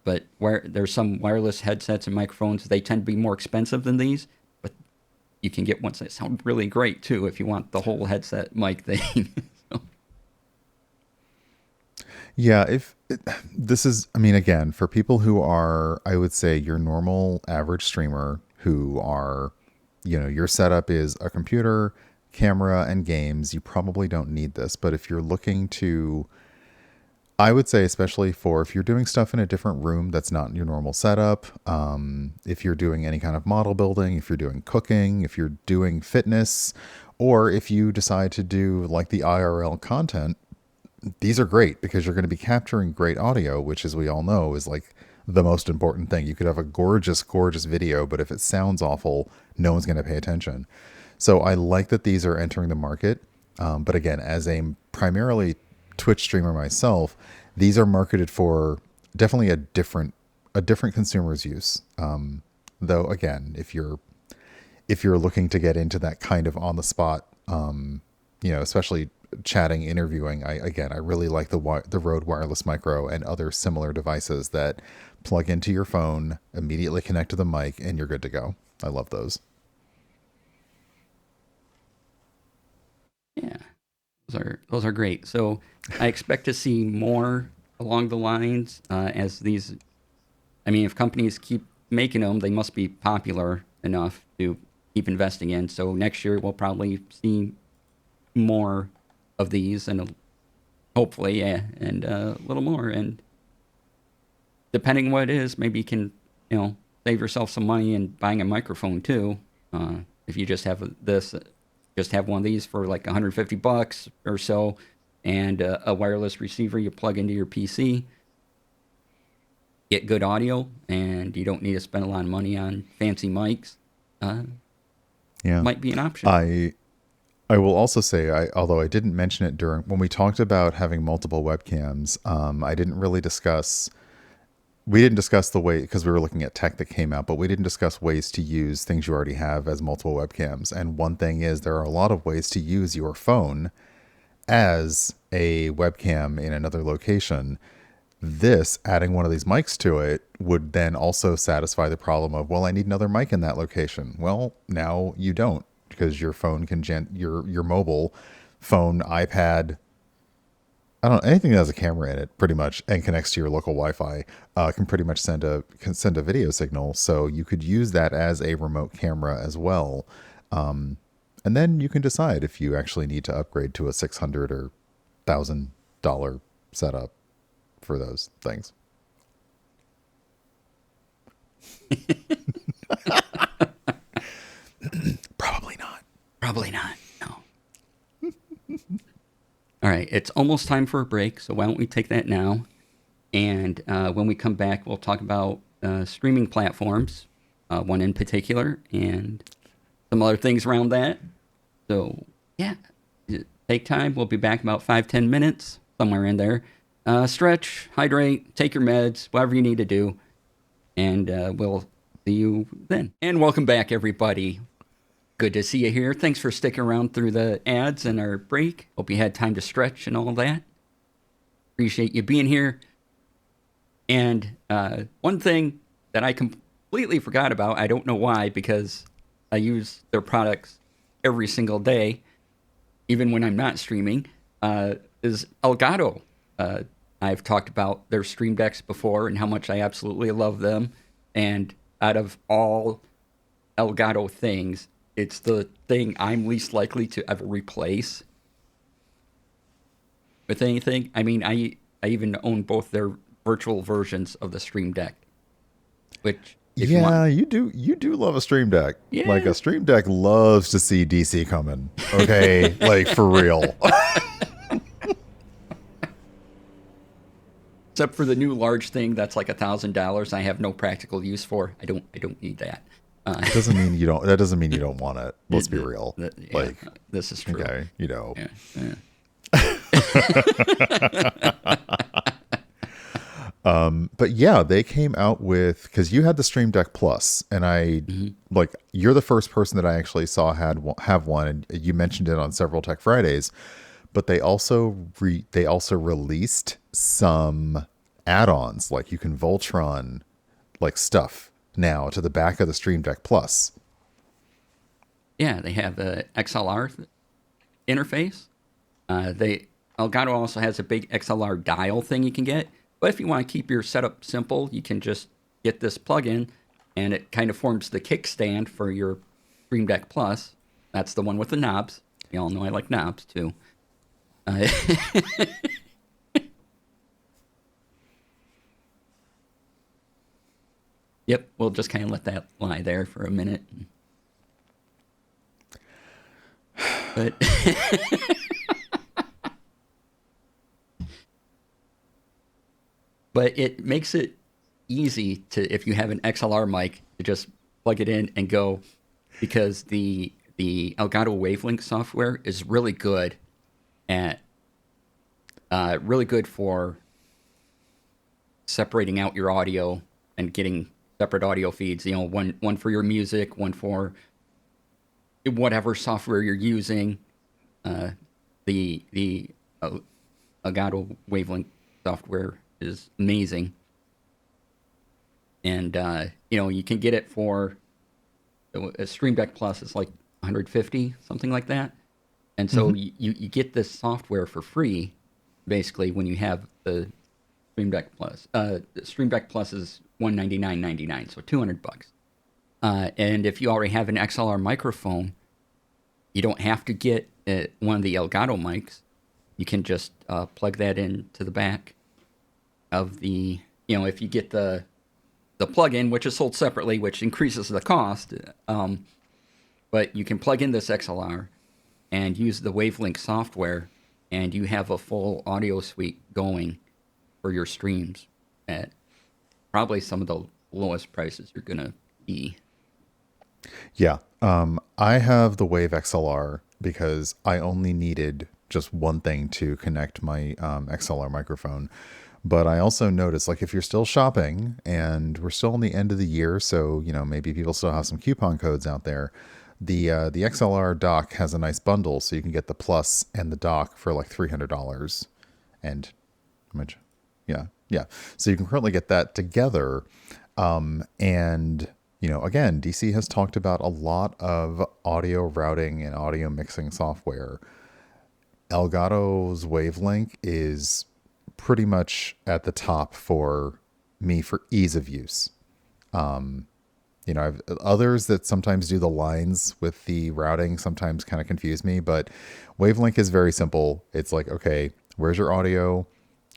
But where there's some wireless headsets and microphones, they tend to be more expensive than these, but you can get ones that sound really great too if you want the whole headset mic thing. So. Yeah, again, for people who are, I would say, your normal average streamer who are your setup is a computer, camera, and games, you probably don't need this. But if you're looking to, I would say, especially for if you're doing stuff in a different room that's not your normal setup, if you're doing any kind of model building, if you're doing cooking, if you're doing fitness, or if you decide to do like the IRL content, these are great because you're going to be capturing great audio, which, as we all know, is like the most important thing. You could have a gorgeous, gorgeous video, but if it sounds awful, no one's going to pay attention. So I like that these are entering the market. But again, as a primarily Twitch streamer myself, these are marketed for definitely a different consumer's use. Though again, if you're looking to get into that kind of on the spot, especially chatting, interviewing, I really like the RODE Wireless Micro and other similar devices that plug into your phone, immediately connect to the mic, and you're good to go. I love those. Yeah, those are great. So I expect to see more along the lines as these. I mean, if companies keep making them, they must be popular enough to keep investing in. So next year we'll probably see more of these, and hopefully, and a little more. And depending what it is, maybe you can, save yourself some money in buying a microphone too. If you just have this, just have one of these for like $150 or so, and a wireless receiver you plug into your PC. Get good audio, and you don't need to spend a lot of money on fancy mics. Might be an option. I will also say, although I didn't mention it when we talked about having multiple webcams, we didn't discuss the way, because we were looking at tech that came out, but we didn't discuss ways to use things you already have as multiple webcams. And one thing is, there are a lot of ways to use your phone as a webcam in another location. This, adding one of these mics to it, would then also satisfy the problem of, well, I need another mic in that location. Well, now you don't, because your phone can your mobile phone, iPad, I don't know, anything that has a camera in it, pretty much, and connects to your local Wi-Fi, can pretty much send a video signal. So you could use that as a remote camera as well. And then you can decide if you actually need to upgrade to a $600 or $1,000 setup for those things. Probably not. No. All right. It's almost time for a break, so why don't we take that now? And when we come back, we'll talk about streaming platforms, one in particular, and some other things around that. So, yeah, take time. We'll be back in about 5-10 minutes, somewhere in there. Stretch, hydrate, take your meds, whatever you need to do. And we'll see you then. And welcome back, everybody. Good to see you here. Thanks for sticking around through the ads and our break. Hope you had time to stretch and all that. Appreciate you being here. And one thing that I completely forgot about, I don't know why, because I use their products every single day, even when I'm not streaming, is Elgato. I've talked about their Stream Decks before and how much I absolutely love them. And out of all Elgato things, it's the thing I'm least likely to ever replace with anything. I mean, I even own both their virtual versions of the Stream Deck, which you do love a Stream Deck. Yeah. Like, a Stream Deck loves to see DC coming. Okay, like, for real. Except for the new large thing that's like $1,000, I have no practical use for. I don't need that. That doesn't mean you don't want it. Let's be real. Like, this is true. Okay, Yeah. But yeah, they came out with, because you had the Stream Deck Plus, and you're the first person that I actually saw have one, and you mentioned it on several Tech Fridays. But they also released some add-ons, like you can Voltron like stuff now to the back of the Stream Deck Plus. Yeah, they have the XLR interface. Elgato also has a big XLR dial thing you can get. But if you want to keep your setup simple, you can just get this plug-in, and it kind of forms the kickstand for your Stream Deck Plus. That's the one with the knobs. You all know I like knobs too. Yep, we'll just kind of let that lie there for a minute. But but it makes it easy to, if you have an XLR mic, to just plug it in and go, because the Elgato Wavelength software is really good at for separating out your audio and getting separate audio feeds. You know, one for your music, one for whatever software you're using. The Elgato Wavelength software is amazing, and you know, you can get it for a Stream Deck Plus is like 150, something like that, and so you get this software for free, basically, when you have the Stream Deck Plus. The Stream Deck Plus is $199.99, so $200. And if you already have an XLR microphone, you don't have to get one of the Elgato mics. You can just plug that into the back of the, you know, if you get the plug-in, which is sold separately, which increases the cost, but you can plug in this XLR and use the Wavelength software, and you have a full audio suite going for your streams at probably some of the lowest prices you're going to be. Yeah. I have the Wave XLR because I only needed just one thing to connect my XLR microphone. But I also noticed, like, if you're still shopping, and we're still in the end of the year, so, you know, maybe people still have some coupon codes out there, the XLR dock has a nice bundle, so you can get the Plus and the dock for like $300. And yeah. So you can currently get that together. And, you know, again, DC has talked about a lot of audio routing and audio mixing software. Elgato's Wavelength is pretty much at the top for me for ease of use. You know, I've others that sometimes do the lines with the routing sometimes kind of confuse me, but Wavelength is very simple. It's like, okay, where's your audio?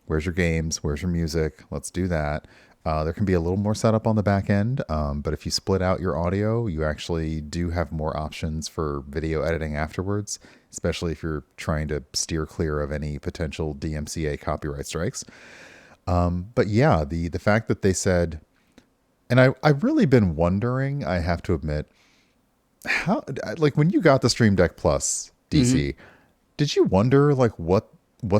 Where's your games? Where's your music? Let's do that. There can be a little more setup on the back end, but if you split out your audio, you actually do have more options for video editing afterwards, especially if you're trying to steer clear of any potential DMCA copyright strikes. But yeah, the fact that they said, and I've really been wondering, I have to admit, how, like, when you got the Stream Deck Plus, DC, did you wonder, like, what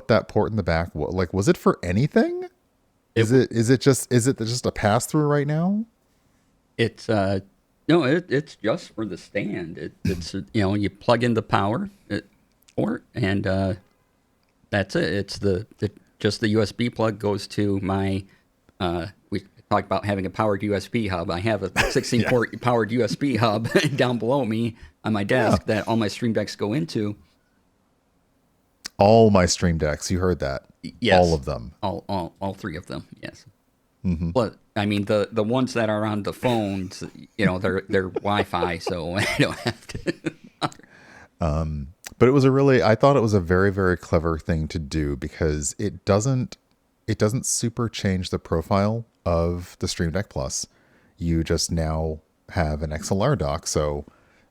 that port in the back, like, was it for anything? Is it just a pass through right now? It's no, it's just for the stand. It's you know, you plug in the power port, and that's it. It's just the USB plug goes to my. We talked about having a powered USB hub. I have a 16 port powered USB hub down below me on my desk that all my Stream Decks go into. All my Stream Decks, you heard that? Yes. All of them. All three of them, yes. But I mean, the ones that are on the phones, you know, they're Wi-Fi, so I don't have to. But I thought it was a very, very clever thing to do, because it doesn't super change the profile of the Stream Deck Plus. You just now have an XLR dock, so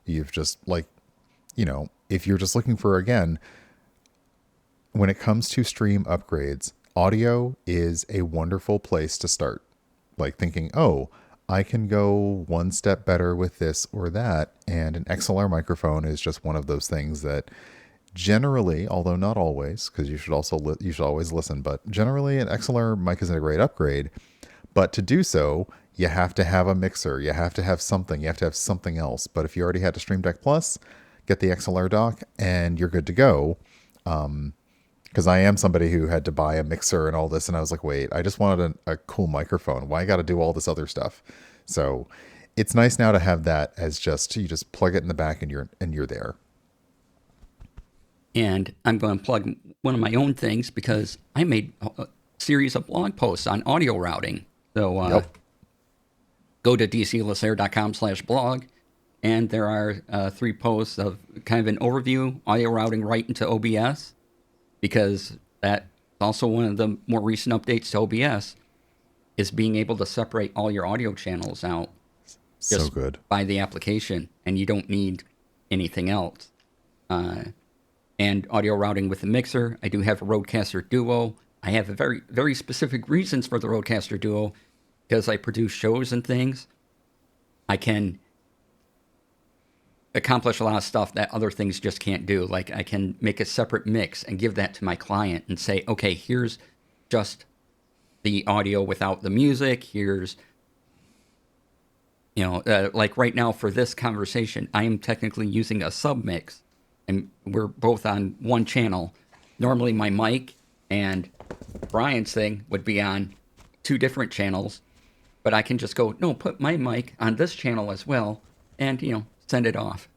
you've just, like, you know, if you're just looking for, again, when it comes to stream upgrades, audio is a wonderful place to start. Like, thinking, oh, I can go one step better with this or that. And an XLR microphone is just one of those things that generally, although not always, because you should always listen, but generally an XLR mic is a great upgrade. But to do so, you have to have a mixer. You have to have something. You have to have something else. But if you already had a Stream Deck Plus, get the XLR dock and you're good to go. Because I am somebody who had to buy a mixer and all this, and I was like, wait, I just wanted a cool microphone. Why I got to do all this other stuff? So it's nice now to have that as you just plug it in the back and you're there. And I'm going to plug one of my own things, because I made a series of blog posts on audio routing. So go to dclasair.com/blog. and there are 3 posts of kind of an overview, audio routing right into OBS, because that's also one of the more recent updates to OBS is being able to separate all your audio channels out So just good. by the application, and you don't need anything else. And audio routing with the mixer. I do have a Rodecaster Duo. I have a very, very specific reasons for the Rodecaster Duo because I produce shows and things. I can accomplish a lot of stuff that other things just can't do. Like I can make a separate mix and give that to my client and say, okay, here's just the audio without the music. Here's, like right now for this conversation, I am technically using a submix and we're both on one channel. Normally my mic and Brian's thing would be on 2 different channels, but I can just go, no, put my mic on this channel as well and, send it off.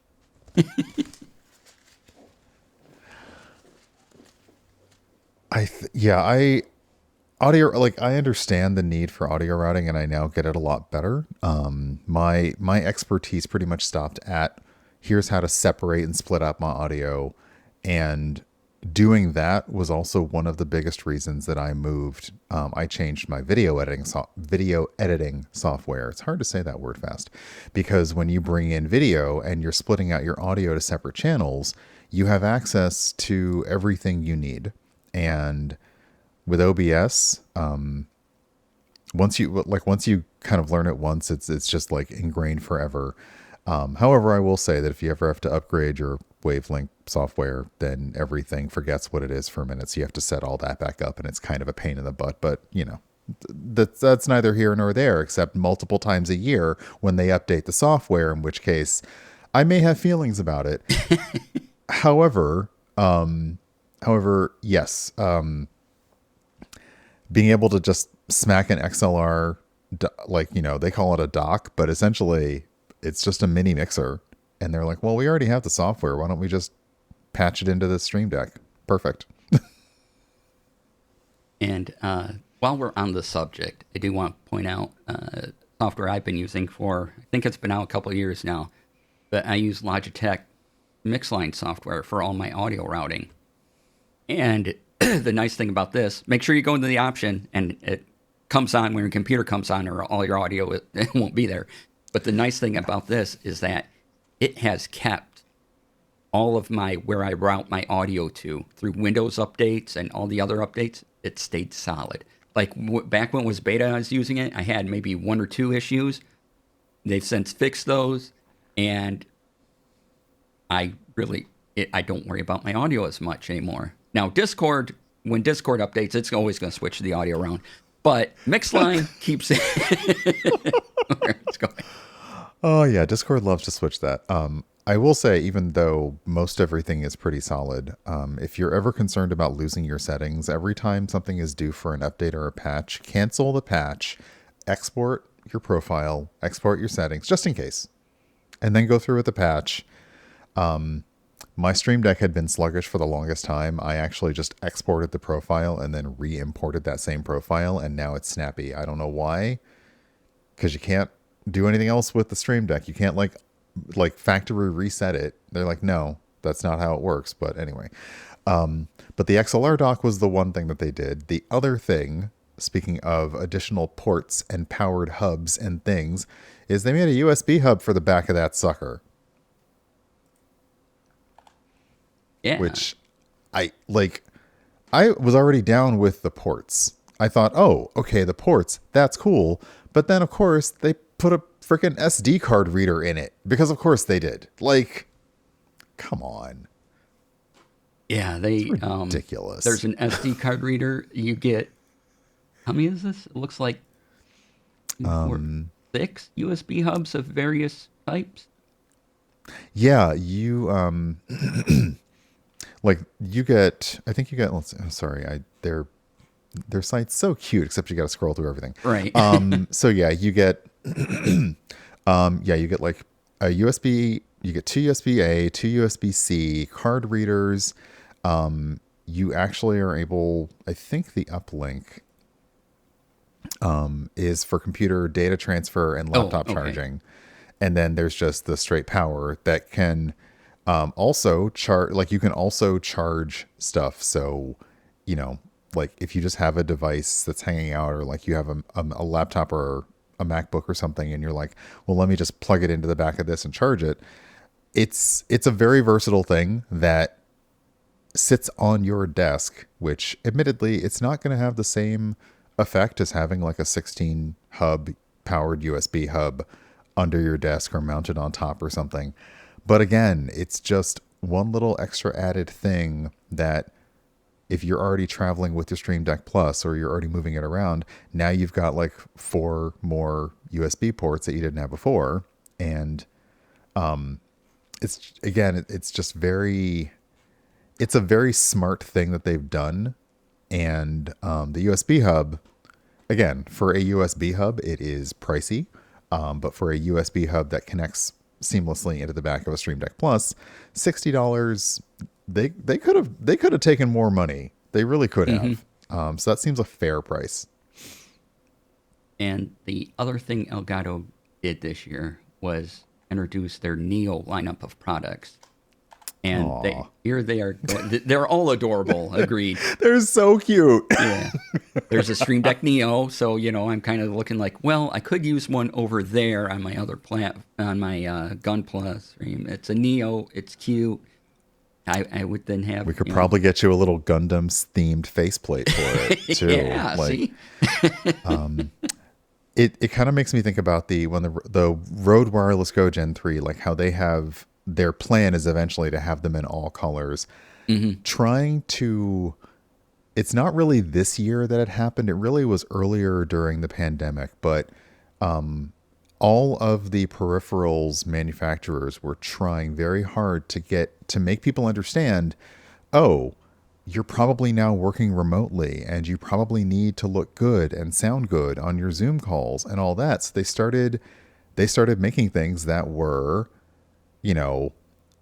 Audio, like I understand the need for audio routing and I now get it a lot better. My expertise pretty much stopped at here's how to separate and split up my audio, and doing that was also one of the biggest reasons that I moved. I changed my video editing software. It's hard to say that word fast because when you bring in video and you're splitting out your audio to separate channels, you have access to everything you need. And with OBS, once you kind of learn it once, it's just like ingrained forever. However, I will say that if you ever have to upgrade your wavelength software, then everything forgets what it is for a minute. So you have to set all that back up, and it's kind of a pain in the butt. But that's neither here nor there, except multiple times a year when they update the software. In which case, I may have feelings about it. However, yes, being able to just smack an XLR, they call it a dock, but essentially it's just a mini mixer. And they're like, well, we already have the software. Why don't we just patch it into the Stream Deck? Perfect. And while we're on the subject, I do want to point out software I've been using for, I think it's been out a couple of years now, but I use Logitech Mixline software for all my audio routing. And the nice thing about this, make sure you go into the option and it comes on when your computer comes on or all your audio, it won't be there. But the nice thing about this is that it has kept all of where I route my audio to through Windows updates and all the other updates. It stayed solid. Like back when it was beta, I was using it, I had maybe 1 or 2 issues. They've since fixed those, and I don't worry about my audio as much anymore. Now, when Discord updates, it's always going to switch the audio around. But Mixline keeps it where it's going. Oh, yeah. Discord loves to switch that. I will say, even though most everything is pretty solid, if you're ever concerned about losing your settings, every time something is due for an update or a patch, cancel the patch, export your profile, export your settings, just in case, and then go through with the patch. My Stream Deck had been sluggish for the longest time. I actually just exported the profile and then re-imported that same profile, and now it's snappy. I don't know why, because you can't do anything else with the Stream Deck. You can't like factory reset it. They're like, no, that's not how it works. But anyway, but the XLR dock was the one thing that they did. The other thing, speaking of additional ports and powered hubs and things, is they made a USB hub for the back of that sucker. Yeah. Which I was already down with the ports. I thought, oh, okay, the ports, that's cool. But then, of course, they put a freaking SD card reader in it. Because, of course, they did. Like, come on. Yeah, it's ridiculous. There's an SD card reader. You get, how many is this? It looks like 6 USB hubs of various types. Yeah, you you get, I think you get, their site's so cute, except you got to scroll through everything. Right. So yeah, you get, you get like a USB, you get 2 USB-A, 2 USB-C, card readers. You actually are able, I think the uplink is for computer data transfer and laptop charging. And then there's just the straight power that can also charge, like you can also charge stuff. So, you know, like if you just have a device that's hanging out, or like you have a laptop or a MacBook or something, and you're like, well, let me just plug it into the back of this and charge it. It's a very versatile thing that sits on your desk, which admittedly it's not going to have the same effect as having like a 16 hub powered USB hub under your desk or mounted on top or something. But again, it's just one little extra added thing that if you're already traveling with your Stream Deck Plus, or you're already moving it around, now you've got like 4 more USB ports that you didn't have before. And it's just it's a very smart thing that they've done. And the USB hub, again, for a USB hub, it is pricey. But for a USB hub that connects seamlessly into the back of a Stream Deck Plus, $60, they could have taken more money. They really could have. So that seems a fair price. And the other thing Elgato did this year was introduce their Neo lineup of products. And they are. They're all adorable. Agreed. They're so cute. Yeah. There's a Stream Deck Neo, so I'm kind of looking like, well, I could use one over there on my other on my Gun Plus stream. It's a Neo. It's cute. I would then have. We could probably get you a little Gundams themed faceplate for it too. Yeah. See. It kind of makes me think about the Rode Wireless Go Gen 3, like how they have. Their plan is eventually to have them in all colors. Trying to, it's not really this year that it happened. It really was earlier during the pandemic, but all of the peripherals manufacturers were trying very hard to make people understand, oh, you're probably now working remotely and you probably need to look good and sound good on your Zoom calls and all that. So they started making things that were,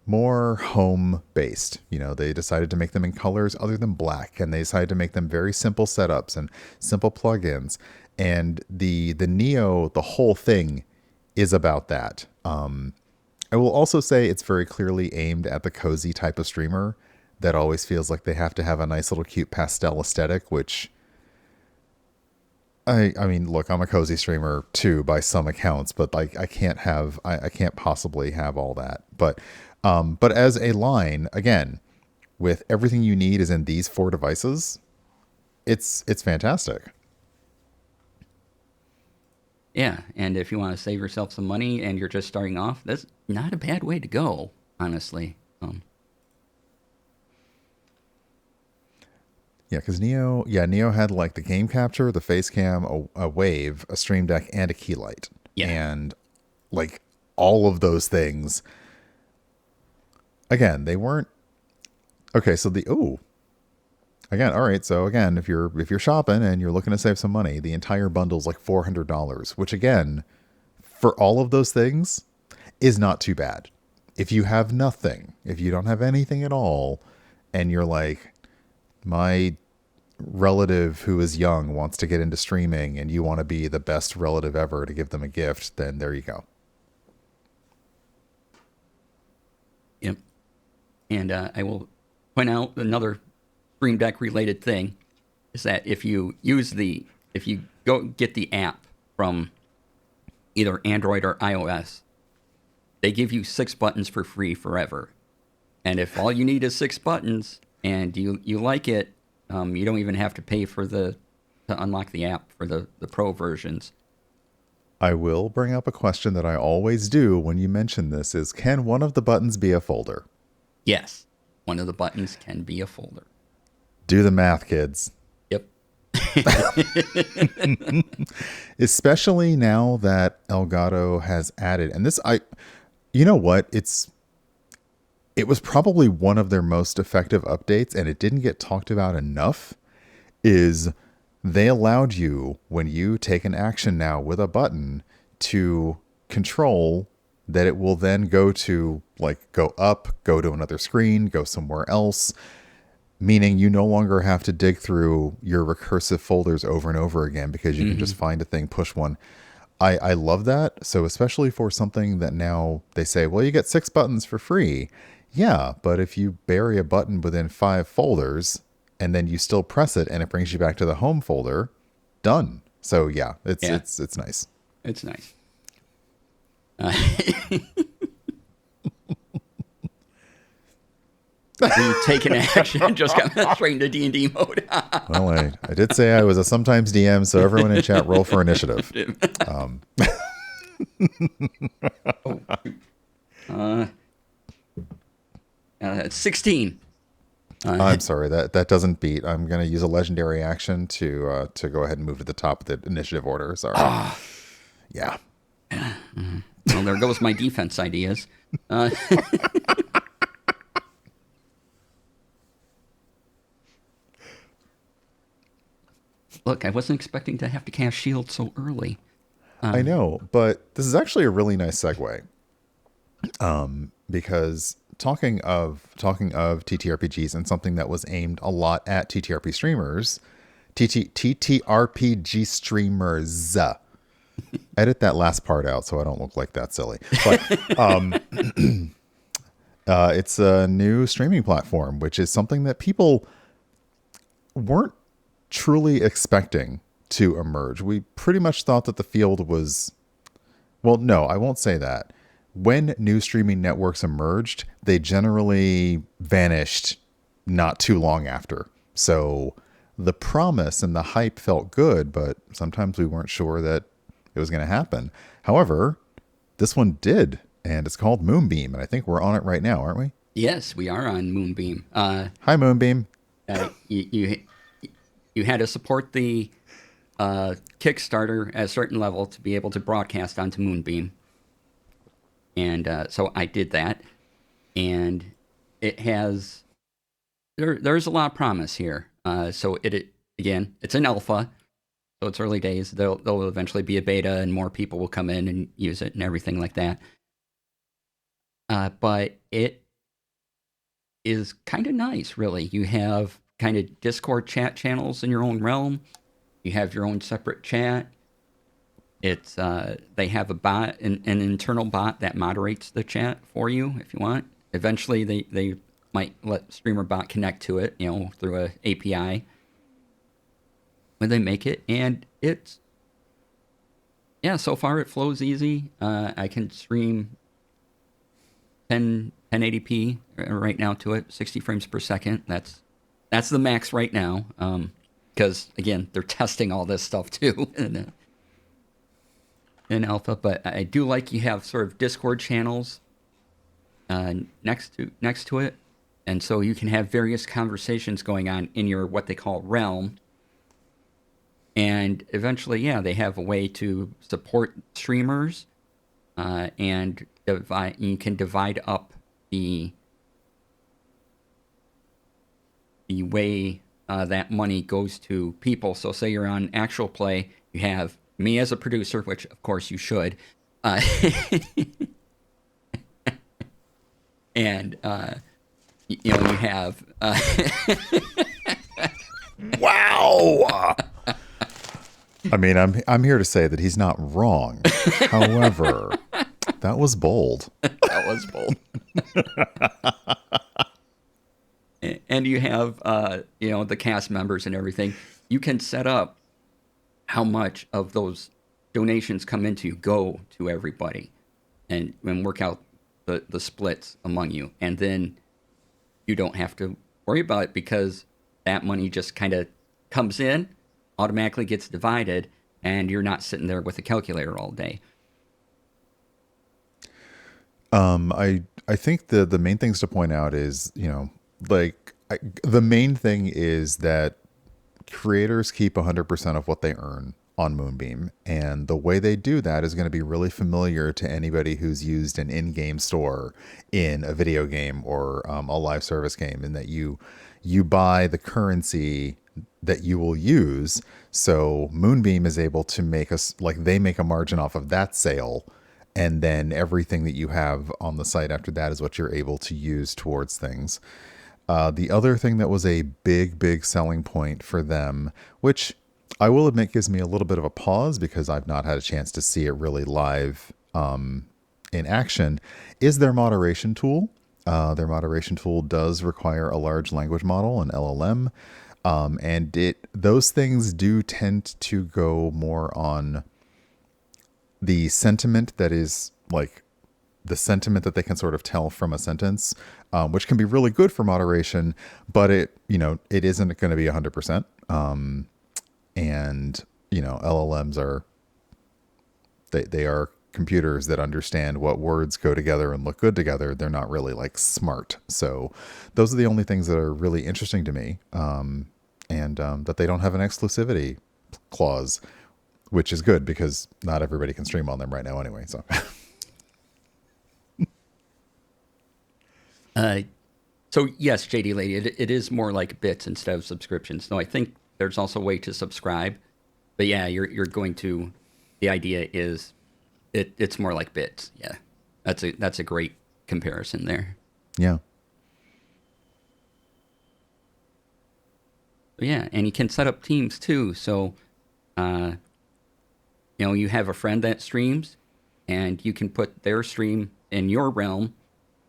more home based. They decided to make them in colors other than black, and they decided to make them very simple setups and simple plugins. And the Neo, the whole thing is about that. I will also say it's very clearly aimed at the cozy type of streamer that always feels like they have to have a nice little cute pastel aesthetic, which I mean, look, I'm a cozy streamer too by some accounts, but like I can't possibly have all that. But as a line, again, with everything you need is in these 4 devices, it's fantastic. Yeah, and if you want to save yourself some money and you're just starting off, that's not a bad way to go, honestly. Yeah, because Neo had like the game capture, the face cam, a Wave, a Stream Deck, and a key light. Yeah. And like all of those things, again, they weren't okay. So all right. So again, if you're shopping and you're looking to save some money, the entire bundle's like $400, which again, for all of those things, is not too bad. If you have nothing, if you don't have anything at all, and you're like, my relative who is young wants to get into streaming and you want to be the best relative ever to give them a gift, then there you go. Yep. And I will point out another Stream Deck related thing is that if you go get the app from either Android or iOS, they give you 6 buttons for free forever. And if all you need is 6 buttons and you like it, you don't even have to pay to unlock the app for the pro versions. I will bring up a question that I always do when you mention this is, can one of the buttons be a folder? Yes. One of the buttons can be a folder. Do the math, kids. Yep. Especially now that Elgato has added, and this, you know what? It was probably one of their most effective updates, and it didn't get talked about enough, is they allowed you, when you take an action now with a button, to control that it will then go to, like, go up, go to another screen, go somewhere else, meaning you no longer have to dig through your recursive folders over and over again because you can just find a thing, push one. I love that. So especially for something that now they say, well, you get 6 buttons for free. Yeah, but if you bury a button within 5 folders and then you still press it and it brings you back to the home folder, done. So yeah, it's nice. It's nice. You take an action, just got straight into D&D mode. Well, I did say I was a sometimes DM, so everyone in chat roll for initiative. 16. I'm sorry, that doesn't beat. I'm going to use a legendary action to go ahead and move to the top of the initiative order. Sorry. Yeah. Well, there goes my defense ideas. Look, I wasn't expecting to have to cast shield so early. I know, but this is actually a really nice segue. Because talking of TTRPGs and something that was aimed a lot at TTRP streamers, TTRPG streamers. Edit that last part out so I don't look like that silly. But it's a new streaming platform, which is something that people weren't truly expecting to emerge. We pretty much thought that the field was, well, no, I won't say that. When new streaming networks emerged, they generally vanished not too long after. So the promise and the hype felt good, but sometimes we weren't sure that it was going to happen. However, this one did, and it's called Moonbeam, and I think we're on it right now, aren't we? Yes, we are on Moonbeam. Hi, Moonbeam. You had to support the Kickstarter at a certain level to be able to broadcast onto Moonbeam. And so I did that. And it has... There's a lot of promise here. So again, it's an alpha. So it's early days. There'll eventually be a beta and more people will come in and use it and everything like that. But it is kind of nice, really. You have kind of Discord chat channels in your own realm. You have your own separate chat. It's they have a bot, an internal bot that moderates the chat for you if you want. Eventually, they might let StreamerBot connect to it, through a API when they make it. And it's, so far it flows easy. I can stream 1080p right now to it, 60 frames per second. That's the max right now, because, again, they're testing all this stuff, too, in alpha. But I do like you have sort of Discord channels next to it, and so you can have various conversations going on in your what they call realm. And eventually, they have a way to support streamers, and you can divide up the way that money goes to people. So say you're on actual play, you have me as a producer, which of course you should, and you have wow. I mean, I'm here to say that he's not wrong. However, that was bold. That was bold. And you have, the cast members and everything. You can set up how much of those donations come into go to everybody and work out the splits among you. And then you don't have to worry about it because that money just kind of comes in, automatically gets divided, and you're not sitting there with a calculator all day. I think the main things to point out is, the main thing is that creators keep 100% of what they earn on Moonbeam. And the way they do that is going to be really familiar to anybody who's used an in-game store in a video game or a live service game, in that you buy the currency that you will use. So Moonbeam is able to make they make a margin off of that sale. And then everything that you have on the site after that is what you're able to use towards things. The other thing that was a big selling point for them, which I will admit gives me a little bit of a pause because I've not had a chance to see it really live in action, is their moderation tool. Their moderation tool does require a large language model, an LLM, and those things do tend to go more on the sentiment that is like the sentiment that they can sort of tell from a sentence, which can be really good for moderation, but it isn't going to be 100%. And LLMs are they are computers that understand what words go together and look good together. They're not really like smart. So those are the only things that are really interesting to me, and that they don't have an exclusivity clause, which is good because not everybody can stream on them right now anyway. So. So yes, JD Lady, it is more like bits instead of subscriptions. So I think there's also a way to subscribe, but yeah, you're going to. The idea is, it's more like bits. Yeah, that's a great comparison there. Yeah. But yeah, and you can set up teams too. So, you have a friend that streams, and you can put their stream in your realm.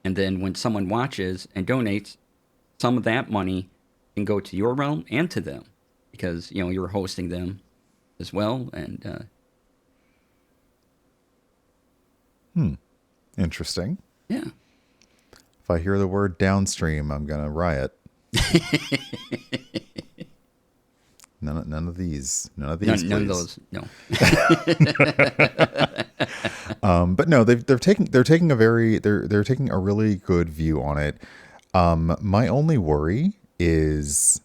And then when someone watches and donates, some of that money can go to your realm and to them because, you're hosting them as well. And Interesting. yeah. If I hear the word downstream, I'm going to riot. None of these. None of these. None of those. No. But no, they're taking a really good view on it. My only worry is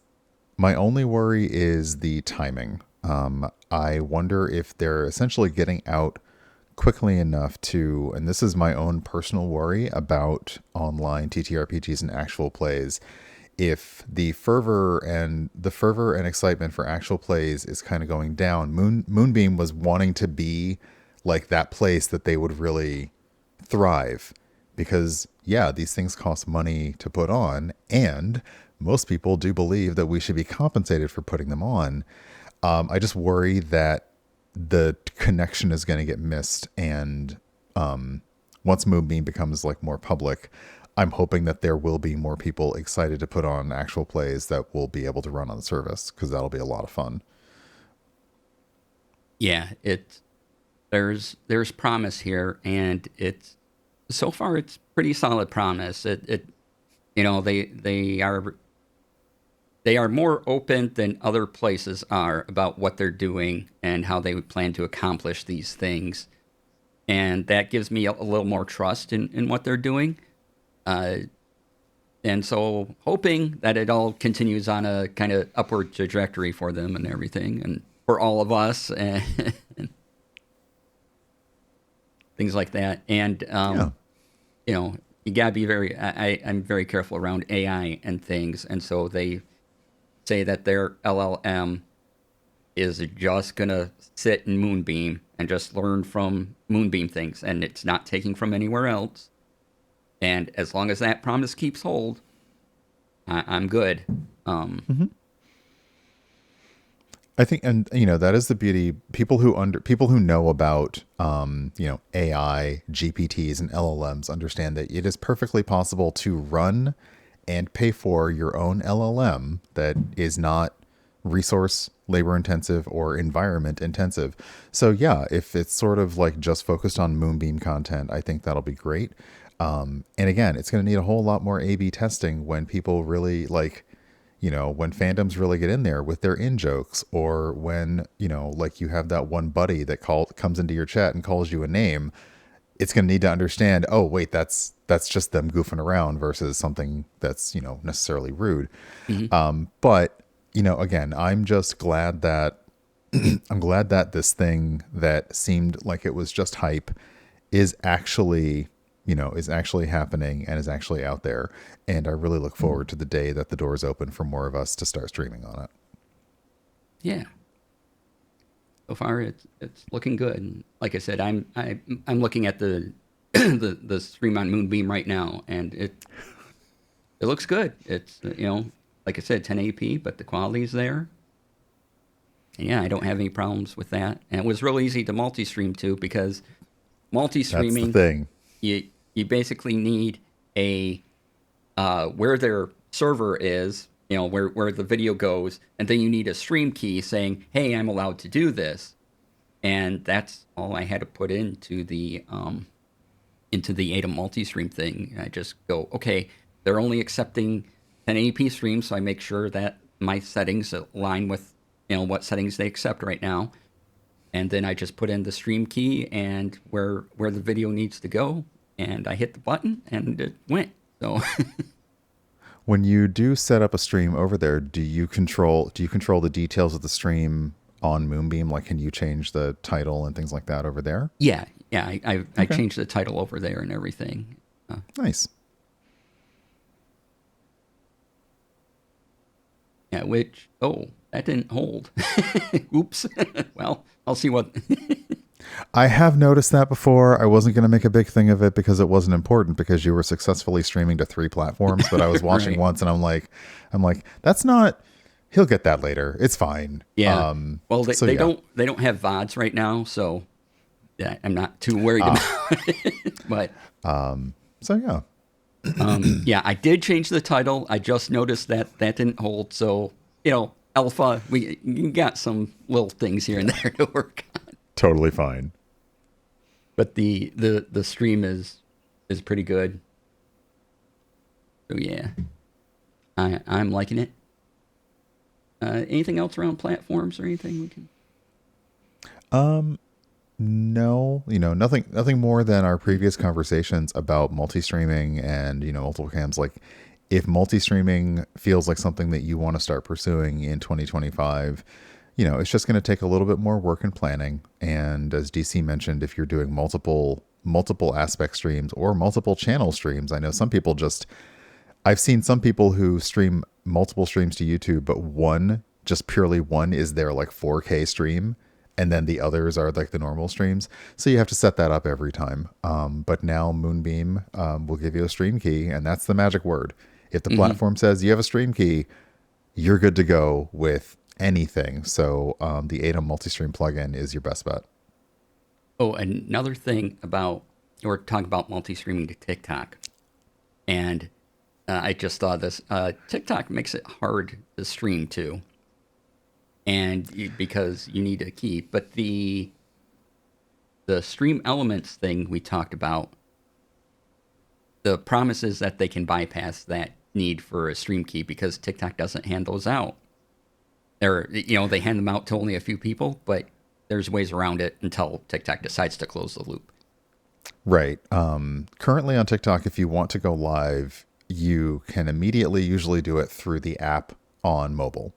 the timing. I wonder if they're essentially getting out quickly enough to, and this is my own personal worry about online TTRPGs and actual plays, if the fervor and excitement for actual plays is kind of going down. Moonbeam was wanting to be like that place that they would really thrive, because these things cost money to put on, and most people do believe that we should be compensated for putting them on. I just worry that the connection is going to get missed, and once Moonbeam becomes like more public, I'm hoping that there will be more people excited to put on actual plays that will be able to run on the service, because that'll be a lot of fun. Yeah, there's promise here, and so far it's pretty solid promise. They are more open than other places are about what they're doing and how they would plan to accomplish these things. And that gives me a little more trust in what they're doing. And so hoping that it all continues on a kind of upward trajectory for them and everything, and for all of us and things like that. And, you gotta be I'm very careful around AI and things. And so they say that their LLM is just going to sit in Moonbeam and just learn from Moonbeam things, and it's not taking from anywhere else. And as long as that promise keeps hold, I'm good. I think, and that is the beauty. People who know about AI, GPTs, and LLMs understand that it is perfectly possible to run and pay for your own LLM that is not resource labor intensive or environment intensive. So if it's sort of like just focused on Moonbeam content, I think that'll be great. And again, it's going to need a whole lot more A/B testing when people really when fandoms really get in there with their in-jokes, or when, like you have that one buddy that comes into your chat and calls you a name. It's going to need to understand, oh, wait, that's just them goofing around versus something that's, necessarily rude. Mm-hmm. But, again, I'm just glad that this thing that seemed like it was just hype is actually happening and is actually out there. And I really look forward to the day that the doors open for more of us to start streaming on it. Yeah. So far, it's looking good. And like I said, I'm looking at the the stream on Moonbeam right now, and it looks good. It's like I said, 1080p, but the quality's there. Yeah, I don't have any problems with that. And it was real easy to multi-stream too, because That's the multi-streaming, thing. you basically need a where their server is, where the video goes, and then you need a stream key saying, "Hey, I'm allowed to do this," and that's all I had to put into the ADA multi-stream thing. I just go, okay, they're only accepting 1080p streams, so I make sure that my settings align with what settings they accept right now, and then I just put in the stream key and where the video needs to go, and I hit the button and it went. So When you do set up a stream over there, do you control the details of the stream on Moonbeam? Like, can you change the title and things like that over there? yeah, I changed the title over there and everything. Nice. Yeah, that didn't hold. Oops. Well, I'll see what. I have noticed that before. I wasn't going to make a big thing of it because it wasn't important, because you were successfully streaming to 3 platforms. But I was watching Right. once and I'm like, that's not. He'll get that later. It's fine. Yeah. Well, they yeah. don't have VODs right now, so yeah, I'm not too worried about it. But So yeah. yeah, I did change the title. I just noticed that didn't hold. So Alpha, we got some little things here and there to work on. Totally fine. But the stream is pretty good. So yeah, I'm liking it. Anything else around platforms or anything we can? No, nothing more than our previous conversations about multi-streaming and, multiple cams. Like, if multi-streaming feels like something that you want to start pursuing in 2025, it's just going to take a little bit more work and planning. And as DC mentioned, if you're doing multiple aspect streams or multiple channel streams, I know some people I've seen some people who stream multiple streams to YouTube, but purely one is their like 4K stream, and then the others are like the normal streams. So you have to set that up every time. But now Moonbeam will give you a stream key, and that's the magic word. If the platform says you have a stream key, you're good to go with anything. So the ADA multi-stream plugin is your best bet. Oh, another thing we're talking about multi-streaming to TikTok, and I just thought this. TikTok makes it hard to stream to, because you need a key. But the Stream Elements thing we talked about, the promise is that they can bypass that need for a stream key because TikTok doesn't hand those out. They hand them out to only a few people, but there's ways around it until TikTok decides to close the loop. Right. Currently on TikTok, if you want to go live, you can usually do it through the app on mobile.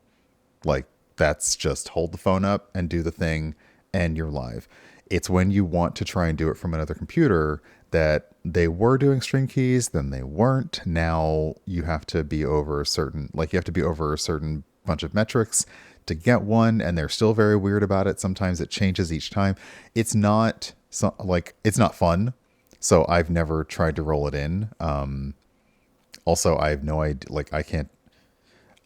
Like, that's just hold the phone up and do the thing and you're live. It's when you want to try and do it from another computer that they were doing stream keys, then they weren't. Now you have to be over a certain bunch of metrics to get one, and they're still very weird about it. Sometimes it changes each time. It's not fun. So I've never tried to roll it in. Also, I have no idea. Like,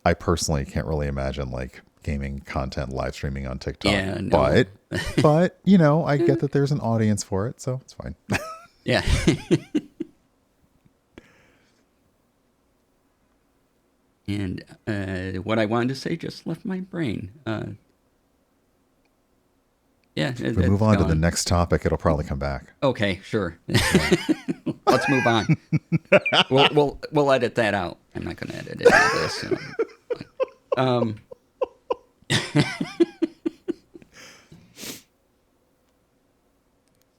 I personally can't really imagine like gaming content live streaming on TikTok. Yeah, no. But I get that there's an audience for it, so it's fine. Yeah. And what I wanted to say just left my brain. Yeah. If we move on to the next topic, it'll probably come back. Okay, sure. Let's move on. We'll edit that out. I'm not going to edit any of this.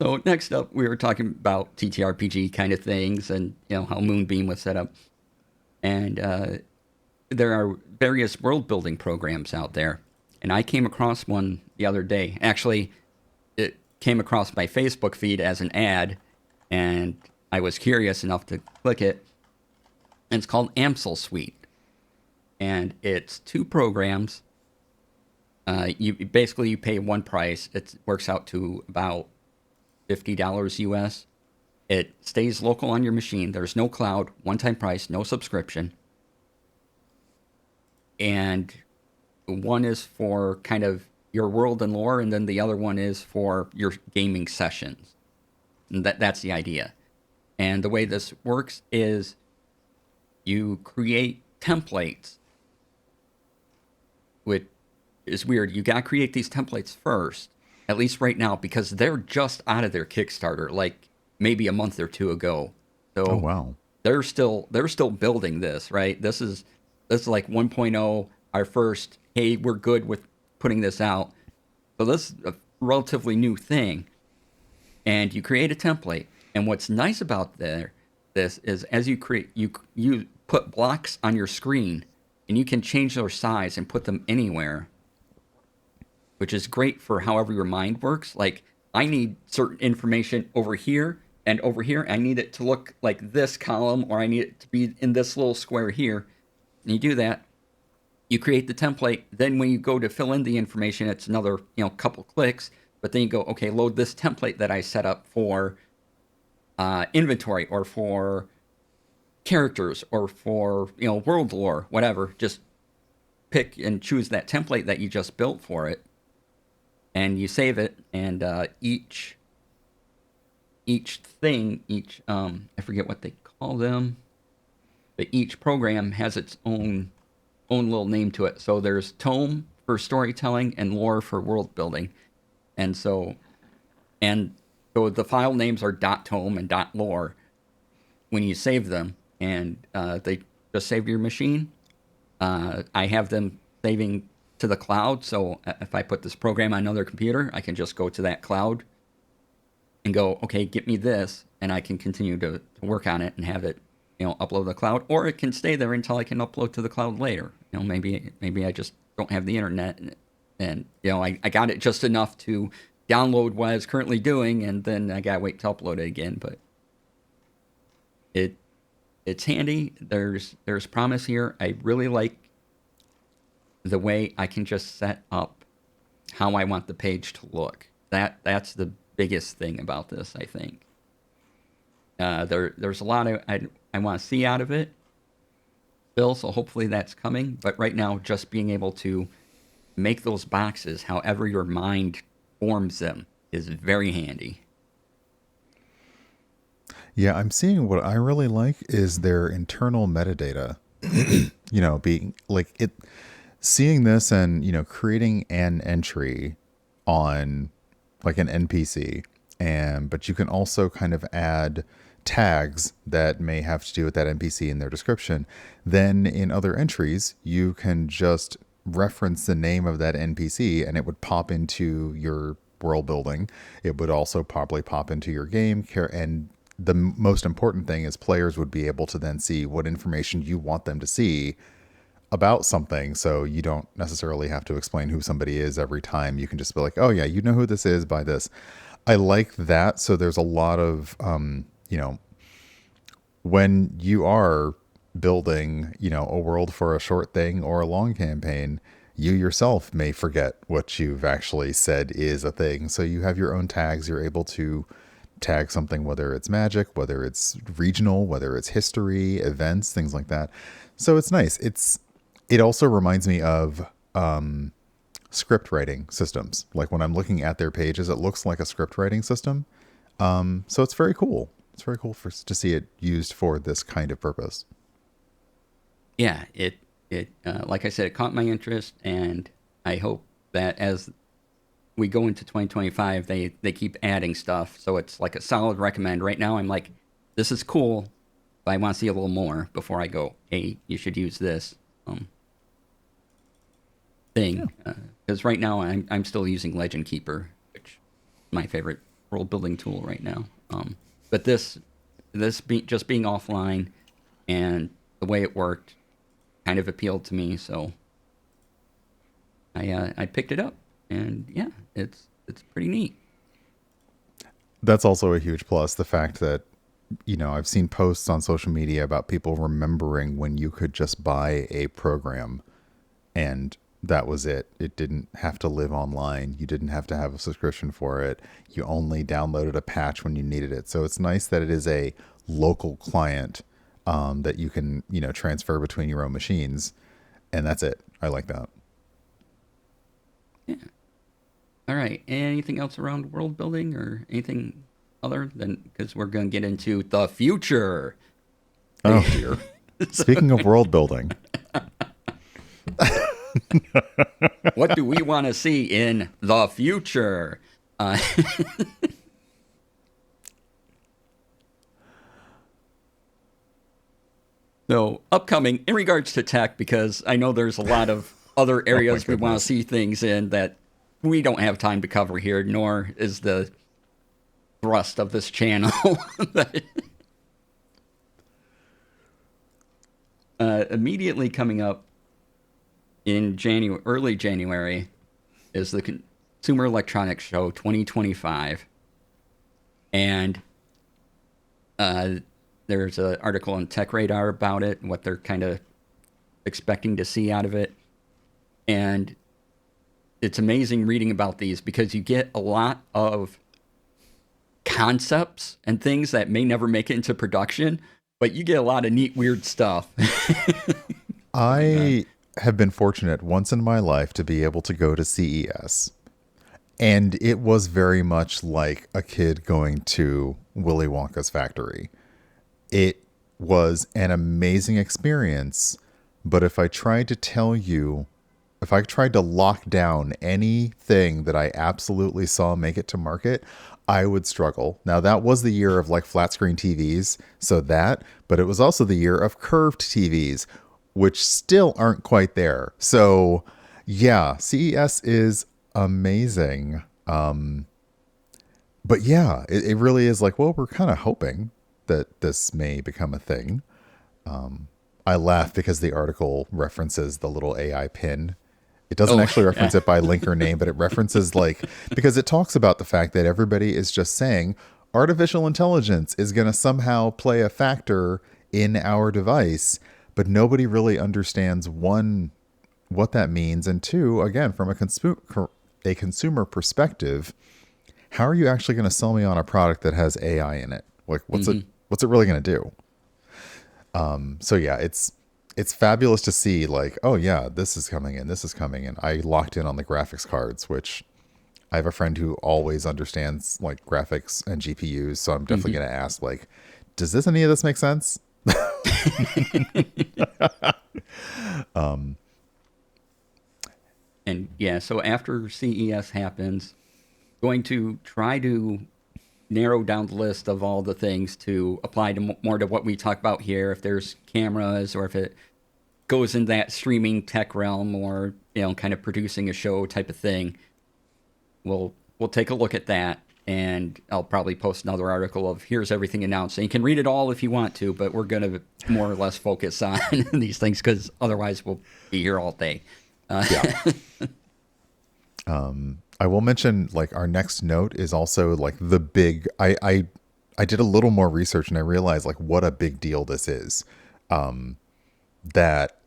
So next up, we were talking about TTRPG kind of things and how Moonbeam was set up. And there are various world building programs out there. And I came across one the other day. Actually, it came across my Facebook feed as an ad, and I was curious enough to click it. And it's called Amsel Suite. And it's 2 programs. You pay one price. It works out to about $50 US. It stays local on your machine. There's no cloud, one-time price, no subscription. And one is for kind of your world and lore, and then the other one is for your gaming sessions. And that's the idea. And the way this works is you create templates, which is weird. You got to create these templates first, at least right now, because they're just out of their Kickstarter, like maybe a month or two ago. So Oh, wow. they're still building this, right? This is like 1.0, our first, hey, we're good with putting this out. So this is a relatively new thing. And you create a template. And what's nice about this is as you create, you put blocks on your screen, and you can change their size and put them anywhere, which is great for however your mind works. Like, I need certain information over here and over here. I need it to look like this column, or I need it to be in this little square here. And you do that. You create the template. Then when you go to fill in the information, it's another couple clicks. But then you go, okay, load this template that I set up for inventory, or for characters, or for world lore, whatever. Just pick and choose that template that you just built for it, and you save it. And each thing, I forget what they call them, but each program has its own little name to it. So there's tome for storytelling and lore for world building. And so the file names are .tome and .lore when you save them, and they just save your machine. I have them saving to the cloud, so if I put this program on another computer, I can just go to that cloud and go, okay, get me this, and I can continue to work on it and have it, upload to the cloud, or it can stay there until I can upload to the cloud later. Maybe I just don't have the internet, and I got it just enough to download what I was currently doing, and then I gotta wait to upload it again. But it's handy. There's promise here. I really like the way I can just set up how I want the page to look. That's the biggest thing about this, I think. There's a lot I want to see out of it still, so hopefully that's coming. But right now, just being able to make those boxes however your mind forms them is very handy. Yeah, I'm seeing what I really like is their internal metadata. Being like it, seeing this and creating an entry on like an NPC, but you can also kind of add tags that may have to do with that NPC in their description. Then in other entries, you can just reference the name of that NPC and it would pop into your world building. It would also probably pop into your game. And the most important thing is players would be able to then see what information you want them to see about something. So you don't necessarily have to explain who somebody is every time. You can just be like, oh yeah, you know who this is by this. I like that. So there's a lot of, when you are building, a world for a short thing or a long campaign, you yourself may forget what you've actually said is a thing. So you have your own tags. You're able to tag something, whether it's magic, whether it's regional, whether it's history, events, things like that. So it's nice. It also reminds me of script writing systems. Like when I'm looking at their pages, it looks like a script writing system. So it's very cool. It's very cool to see it used for this kind of purpose. Yeah, it like I said, it caught my interest, and I hope that as we go into 2025, they keep adding stuff. So it's like a solid recommend. Right now, I'm like, this is cool, but I want to see a little more before I go, hey, you should use this thing. Because right now, I'm still using Legend Keeper, which is my favorite world building tool right now. But just being offline and the way it worked kind of appealed to me, so I picked it up, and yeah, it's pretty neat. That's also a huge plus. The fact that I've seen posts on social media about people remembering when you could just buy a program and that was it. It didn't have to live online. You didn't have to have a subscription for it. You only downloaded a patch when you needed it. So it's nice that it is a local client that you can, transfer between your own machines. And that's it. I like that. Yeah. All right. Anything else around world building or anything other than because we're going to get into the future Oh, here. speaking of world building, What do we want to see in the future? Uh, so, upcoming in regards to tech, because I know there's a lot of other oh my areas we want to goodness. see things in that we don't have time to cover here, nor is the thrust of this channel. Immediately coming up in January, early January, is the Consumer Electronics Show 2025, and uh, there's an article on Tech Radar about it, what they're kind of expecting to see out of it, and it's amazing reading about these because you get a lot of concepts and things that may never make it into production, but you get a lot of neat, weird stuff going on. I have been fortunate once in my life to be able to go to CES. And it was very much like a kid going to Willy Wonka's factory. It was an amazing experience, but if I tried to tell you, if I tried to lock down anything that I absolutely saw make it to market, I would struggle. Now, that was the year of like flat screen TVs, so that, but it was also the year of curved TVs, which still aren't quite there. So, yeah, CES is amazing. But yeah, it really is like, well, we're kind of hoping that this may become a thing. I laugh because the article references the little AI pin. It doesn't Oh, actually yeah. reference it by link or name, but it references like, because it talks about the fact that everybody is just saying artificial intelligence is going to somehow play a factor in our device, but nobody really understands one, what that means, and two, again, from a consumer perspective, how are you actually going to sell me on a product that has AI in it? Like, what's it really going to do? So yeah, it's fabulous to see like, oh yeah, this is coming in, this is coming in. I locked in on the graphics cards, which I have a friend who always understands like graphics and GPUs, so I'm definitely Mhm. going to ask like, does this any of this make sense? And yeah, so after CES happens, going to try to narrow down the list of all the things to apply to more to what we talk about here. If there's cameras, or if it goes in that streaming tech realm, or kind of producing a show type of thing, we'll take a look at that. And I'll probably post another article of here's everything announced. And you can read it all if you want to, but we're going to more or less focus on these things because otherwise we'll be here all day. Yeah. I will mention like our next note is also like the big I did a little more research and I realized like what a big deal this is. That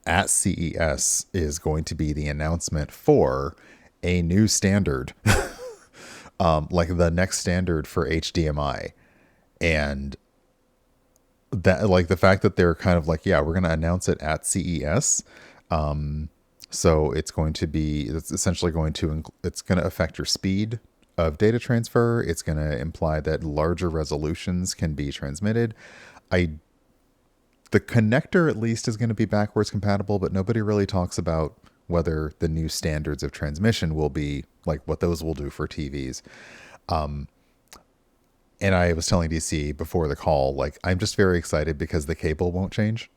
at CES is going to be the announcement for a new standard, like the next standard for HDMI. And that like the fact that they're kind of like, yeah, we're going to announce it at CES. So it's essentially it's going to affect your speed of data transfer. It's going to imply that larger resolutions can be transmitted. I The connector at least is going to be backwards compatible, but nobody really talks about whether the new standards of transmission will be like what those will do for TVs. And I was telling DC before the call, like I'm just very excited because the cable won't change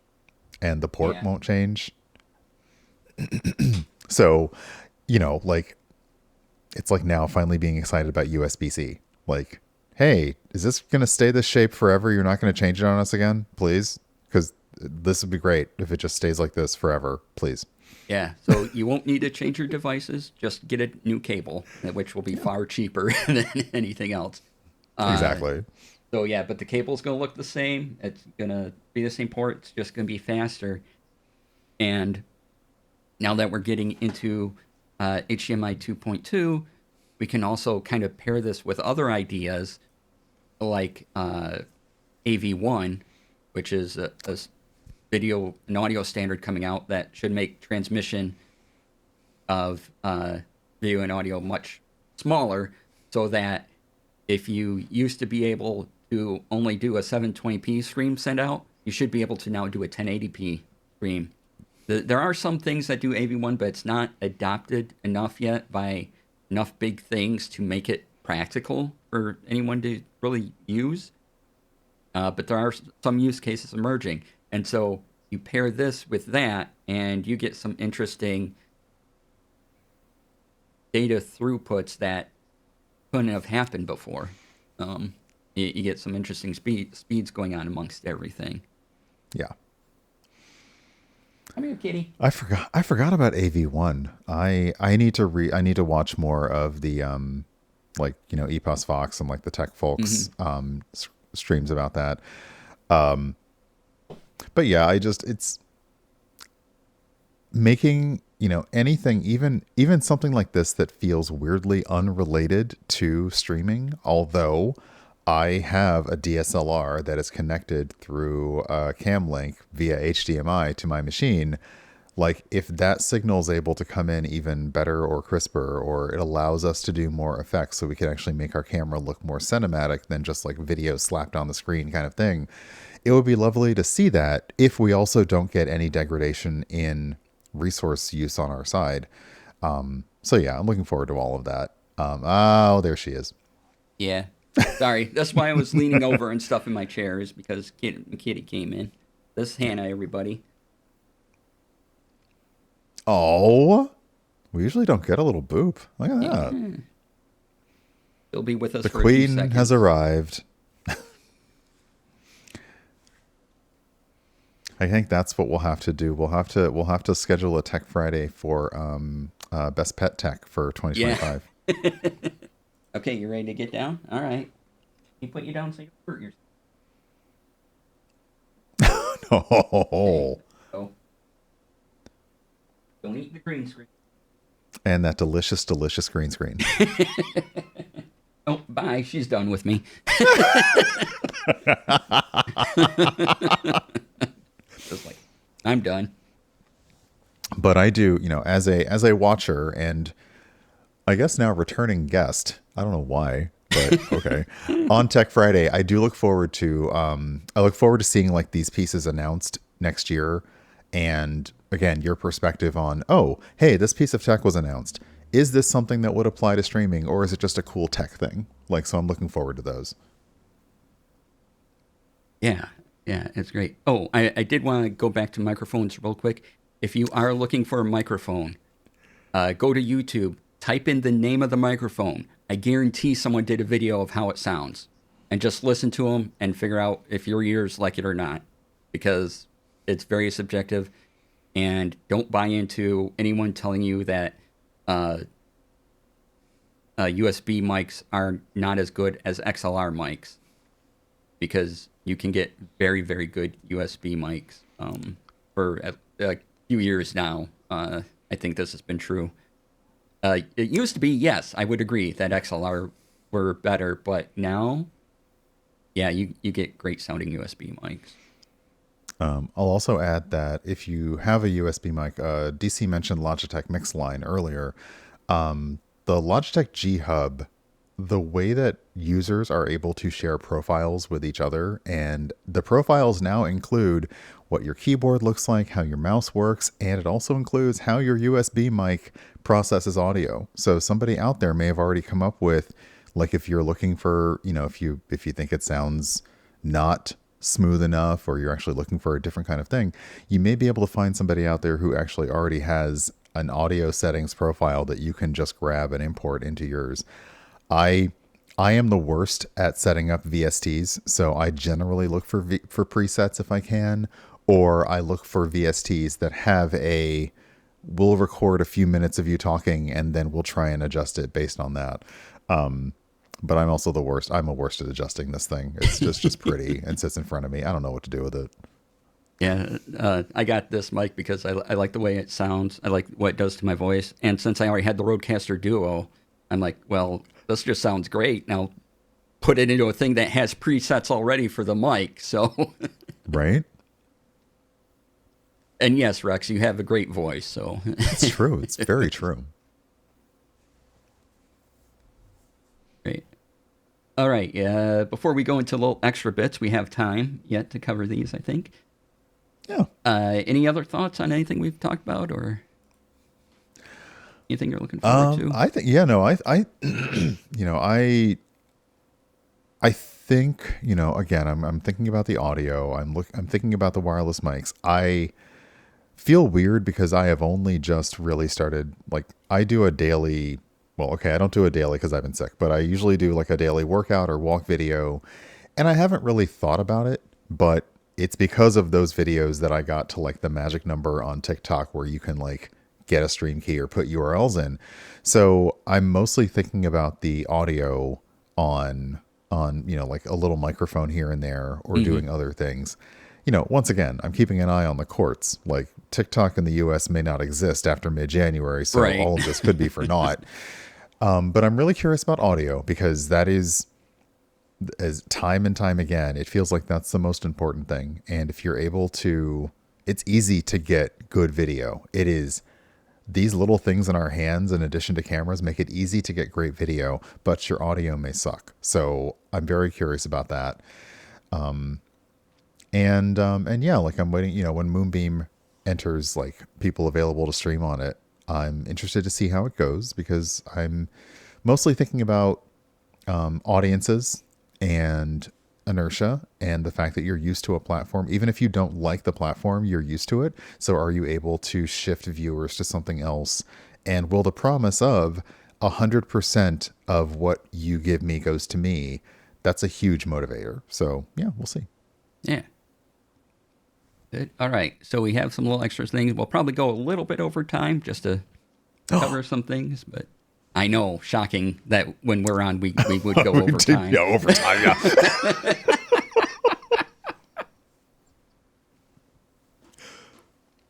and the port Yeah. won't change. So, like it's like now finally being excited about USB-C. Like, hey, is this going to stay this shape forever? You're not going to change it on us again, please? Because this would be great if it just stays like this forever, please. Yeah, so you won't need to change your devices. Just get a new cable, which will be far cheaper than anything else. Uh, Exactly. so yeah, but the cable's gonna look the same. It's gonna be the same port. It's just gonna be faster. And now that we're getting into HDMI 2.2, we can also kind of pair this with other ideas like AV1, which is a video and audio standard coming out that should make transmission of video and audio much smaller, so that if you used to be able to only do a 720p stream send out, you should be able to now do a 1080p stream. There are some things that do AV1, but it's not adopted enough yet by enough big things to make it practical for anyone to really use. But there are some use cases emerging. And so you pair this with that, and you get some interesting data throughputs that couldn't have happened before. You get some interesting speeds going on amongst everything. Yeah. Come here, kitty. I forgot about AV1. I need to watch more of the like, you know, EPOS Fox and like the tech folks streams about that. But yeah, it's making, you know, anything, even something like this that feels weirdly unrelated to streaming, although I have a DSLR that is connected through a cam link via HDMI to my machine. Like, if that signal is able to come in even better or crisper, or it allows us to do more effects so we can actually make our camera look more cinematic than just like video slapped on the screen kind of thing, it would be lovely to see that if we also don't get any degradation in resource use on our side. So yeah, I'm looking forward to all of that. Oh, there she is. Yeah. Sorry. That's why I was leaning over and stuff in my chair, is because kitty came in. This is Hannah, everybody. Oh, we usually don't get a little boop. Look at that. She'll be with us The for a few queen seconds. has arrived. I think that's what we'll have to do. We'll have to schedule a Tech Friday for Best Pet Tech for 2025. Yeah. Okay, you ready to get down? All right. You put you down so you hurt yourself. No. Oh. Don't eat the green screen. And that delicious, delicious green screen. Oh, bye. She's done with me. Just like, I'm done. But I do, you know, as a watcher and I guess now returning guest, I don't know why, but okay. On Tech Friday, I do look forward to seeing like these pieces announced next year. And again, your perspective on, oh, hey, this piece of tech was announced. Is this something that would apply to streaming, or is it just a cool tech thing? Like, so I'm looking forward to those. Yeah, it's great. Oh, I did want to go back to microphones real quick. If you are looking for a microphone, go to YouTube, type in the name of the microphone. I guarantee someone did a video of how it sounds. And just listen to them and figure out if your ears like it or not. Because it's very subjective. And don't buy into anyone telling you that USB mics are not as good as XLR mics. Because you can get very, very good USB mics for a few years now. I think this has been true. It used to be, yes, I would agree that XLR were better, but now, yeah, you get great sounding USB mics. I'll also add that if you have a USB mic, DC mentioned Logitech Mix Line earlier. The Logitech G Hub, the way that users are able to share profiles with each other, and the profiles now include what your keyboard looks like, how your mouse works, and it also includes how your USB mic processes audio. So somebody out there may have already come up with, like, if you're looking for, you know, if you think it sounds not smooth enough, or you're actually looking for a different kind of thing, you may be able to find somebody out there who actually already has an audio settings profile that you can just grab and import into yours. I am the worst at setting up VSTs, so I generally look for presets if I can, or I look for VSTs that have we'll record a few minutes of you talking and then we'll try and adjust it based on that. But I'm also the worst. I'm a worst at adjusting this thing. It's just pretty and sits in front of me. I don't know what to do with it. Yeah, I got this mic because I like the way it sounds. I like what it does to my voice. And since I already had the Rodecaster Duo, I'm like, well, this just sounds great. Now put it into a thing that has presets already for the mic. So, right? And yes, Rex, you have a great voice. So it's true. It's very true. All right. Before we go into little extra bits, we have time yet to cover these, I think. Yeah. Any other thoughts on anything we've talked about, or anything you're looking forward to? I think, yeah, no, you know, I think, you know, again, I'm thinking about the audio. I'm thinking about the wireless mics. I feel weird because I have only just really started, like, I do a daily, well, okay, I don't do a daily because I've been sick, but I usually do like a daily workout or walk video, and I haven't really thought about it, but it's because of those videos that I got to like the magic number on TikTok where you can like get a stream key or put URLs in. So I'm mostly thinking about the audio on, you know, like a little microphone here and there, or doing other things. You know, once again, I'm keeping an eye on the courts. Like TikTok in the US may not exist after mid-January, so Right. all of this could be for naught. But I'm really curious about audio because that is, as time and time again, it feels like that's the most important thing. And if you're able to, it's easy to get good video. It is. These little things in our hands, in addition to cameras, make it easy to get great video, but your audio may suck. So I'm very curious about that. And yeah, like I'm waiting, you know, when Moonbeam enters like people available to stream on it, I'm interested to see how it goes because I'm mostly thinking about audiences and inertia and the fact that you're used to a platform. Even if you don't like the platform, you're used to it. So are you able to shift viewers to something else? And will the promise of 100% of what you give me goes to me? That's a huge motivator. So yeah, we'll see. Yeah. Good. All right. So we have some little extra things. We'll probably go a little bit over time just to cover some things, but I know, shocking that when we're on, we would go over time. Yeah, overtime, yeah.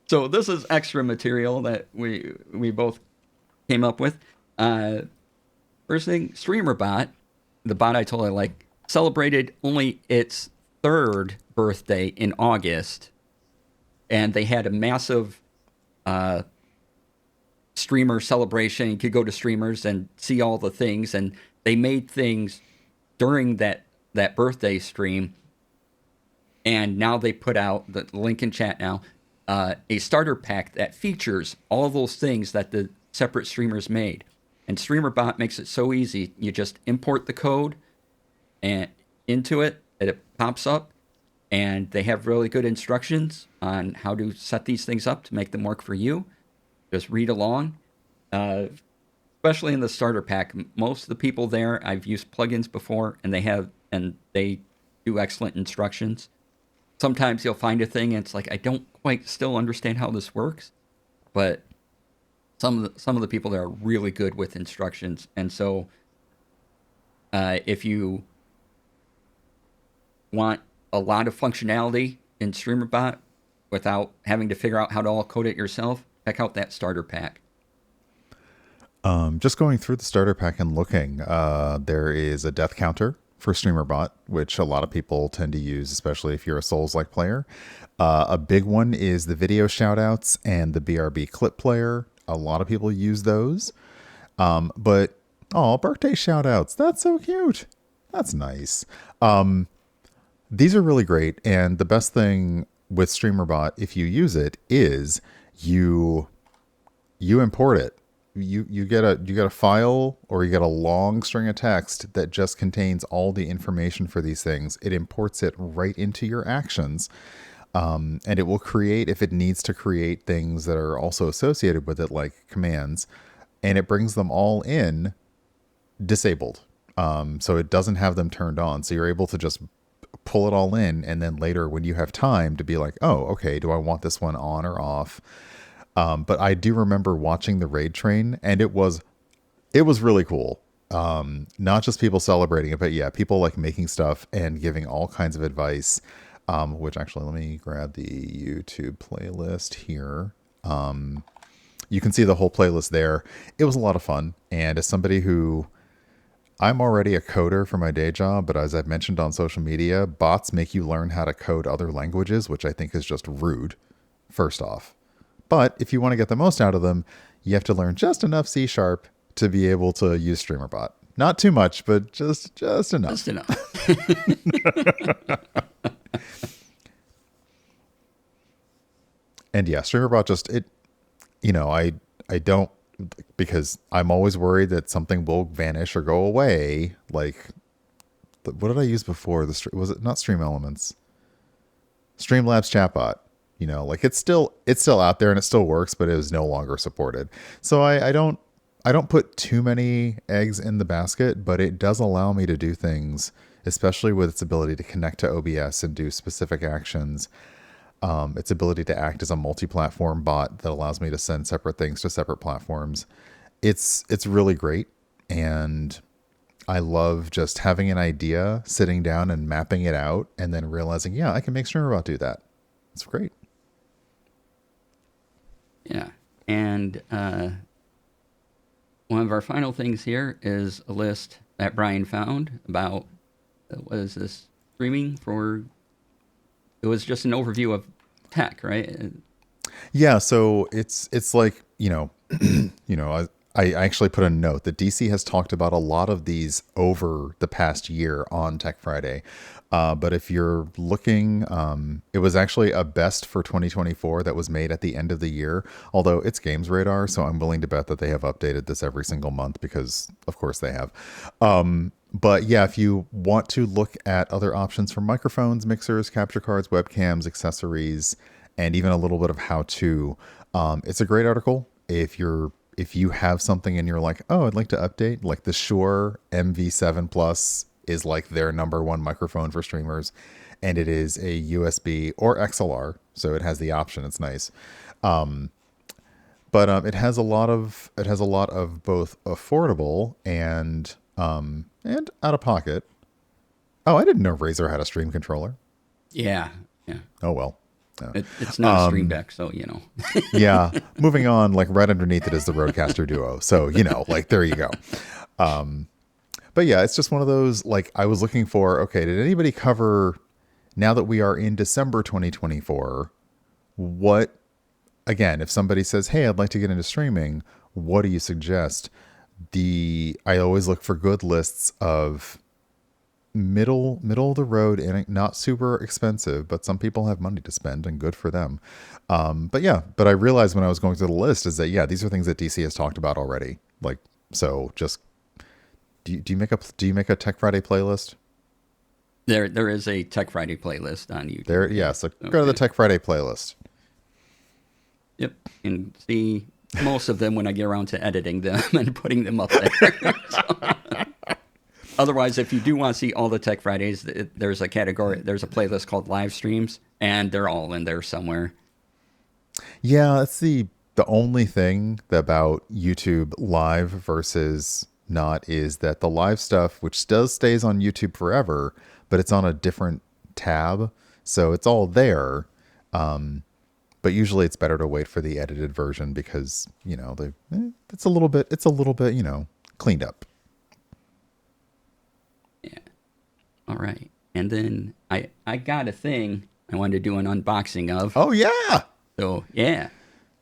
So this is extra material that we both came up with. First thing, StreamerBot, the bot I told I like, celebrated only its 3rd birthday in August, and they had a massive streamer celebration. You could go to streamers and see all the things, and they made things during that birthday stream. And now they put out the link in chat now, a starter pack that features all those things that the separate streamers made. And StreamerBot makes it so easy. You just import the code and into it, and it pops up, and they have really good instructions on how to set these things up to make them work for you. Just read along, especially in the starter pack. Most of the people there, I've used plugins before, and they do excellent instructions. Sometimes you'll find a thing, and it's like, I don't quite still understand how this works, but some of the people there are really good with instructions. And so, if you want a lot of functionality in StreamerBot without having to figure out how to all code it yourself, check out that starter pack. Just going through the starter pack and looking, there is a death counter for StreamerBot, which a lot of people tend to use, especially if you're a Souls-like player. A big one is the video shoutouts and the BRB clip player. A lot of people use those. But, birthday shoutouts. That's so cute. That's nice. These are really great. And the best thing with StreamerBot, if you use it, is you import it. You get a file, or you get a long string of text that just contains all the information for these things. It imports it right into your actions. And it will create, if it needs to create things that are also associated with it, like commands, and it brings them all in disabled. So it doesn't have them turned on. So you're able to just pull it all in. And then later when you have time to be like, oh, okay, do I want this one on or off? But I do remember watching the raid train, and it was really cool. Not just people celebrating it, but yeah, people like making stuff and giving all kinds of advice. Which actually, let me grab the YouTube playlist here. You can see the whole playlist there. It was a lot of fun. And as somebody who, I'm already a coder for my day job, but as I've mentioned on social media, bots make you learn how to code other languages, which I think is just rude, first off. But if you want to get the most out of them, you have to learn just enough C# to be able to use StreamerBot. Not too much, but just enough. Just enough. And yeah, StreamerBot just I don't, because I'm always worried that something will vanish or go away. Like, what did I use before? Was it not Stream Elements? Streamlabs chatbot. Like it's still out there and it still works, but it is no longer supported. So I don't put too many eggs in the basket, but it does allow me to do things, especially with its ability to connect to OBS and do specific actions. Its ability to act as a multi-platform bot that allows me to send separate things to separate platforms. It's really great. And I love just having an idea, sitting down and mapping it out, and then realizing, yeah, I can make StreamerBot do that. It's great. Yeah. And one of our final things here is a list that Brian found about, what is this, streaming for... It was just an overview of tech, right? Yeah, so it's like, I actually put a note that DC has talked about a lot of these over the past year on Tech Friday. But if you're looking, it was actually a best for 2024 that was made at the end of the year, although it's Games Radar, so I'm willing to bet that they have updated this every single month because, of course, they have. But yeah, if you want to look at other options for microphones, mixers, capture cards, webcams, accessories, and even a little bit of how-to, it's a great article. If you have something and you're like, oh, I'd like to update, like the Shure MV7 Plus is like their number one microphone for streamers, and it is a USB or XLR, so it has the option. It's nice. But it has a lot of both affordable and out of pocket. Oh, I didn't know Razer had a stream controller. Yeah. Oh well. It's not a stream deck, so Yeah. Moving on, like right underneath it is the Rodecaster Duo. So, like there you go. But yeah, it's just one of those, like I was looking for, okay, did anybody cover, now that we are in December 2024, what, again, if somebody says, hey, I'd like to get into streaming, what do you suggest? I always look for good lists of middle of the road and not super expensive, but some people have money to spend and good for them. But I realized when I was going through the list is that, yeah, these are things that DC has talked about already. Like, so just, do you make a Tech Friday playlist? There is a Tech Friday playlist on YouTube. There, yeah. So go to the Tech Friday playlist. Yep, and see most of them when I get around to editing them and putting them up there. Otherwise, if you do want to see all the Tech Fridays, there's a playlist called live streams, and they're all in there somewhere. Yeah, that's the only thing about YouTube live versus not is that the live stuff, which stays on YouTube forever, but it's on a different tab, so it's all there. But usually it's better to wait for the edited version because it's a little bit cleaned up. Yeah. All right. And then I got a thing I wanted to do an unboxing of. Oh yeah. So yeah.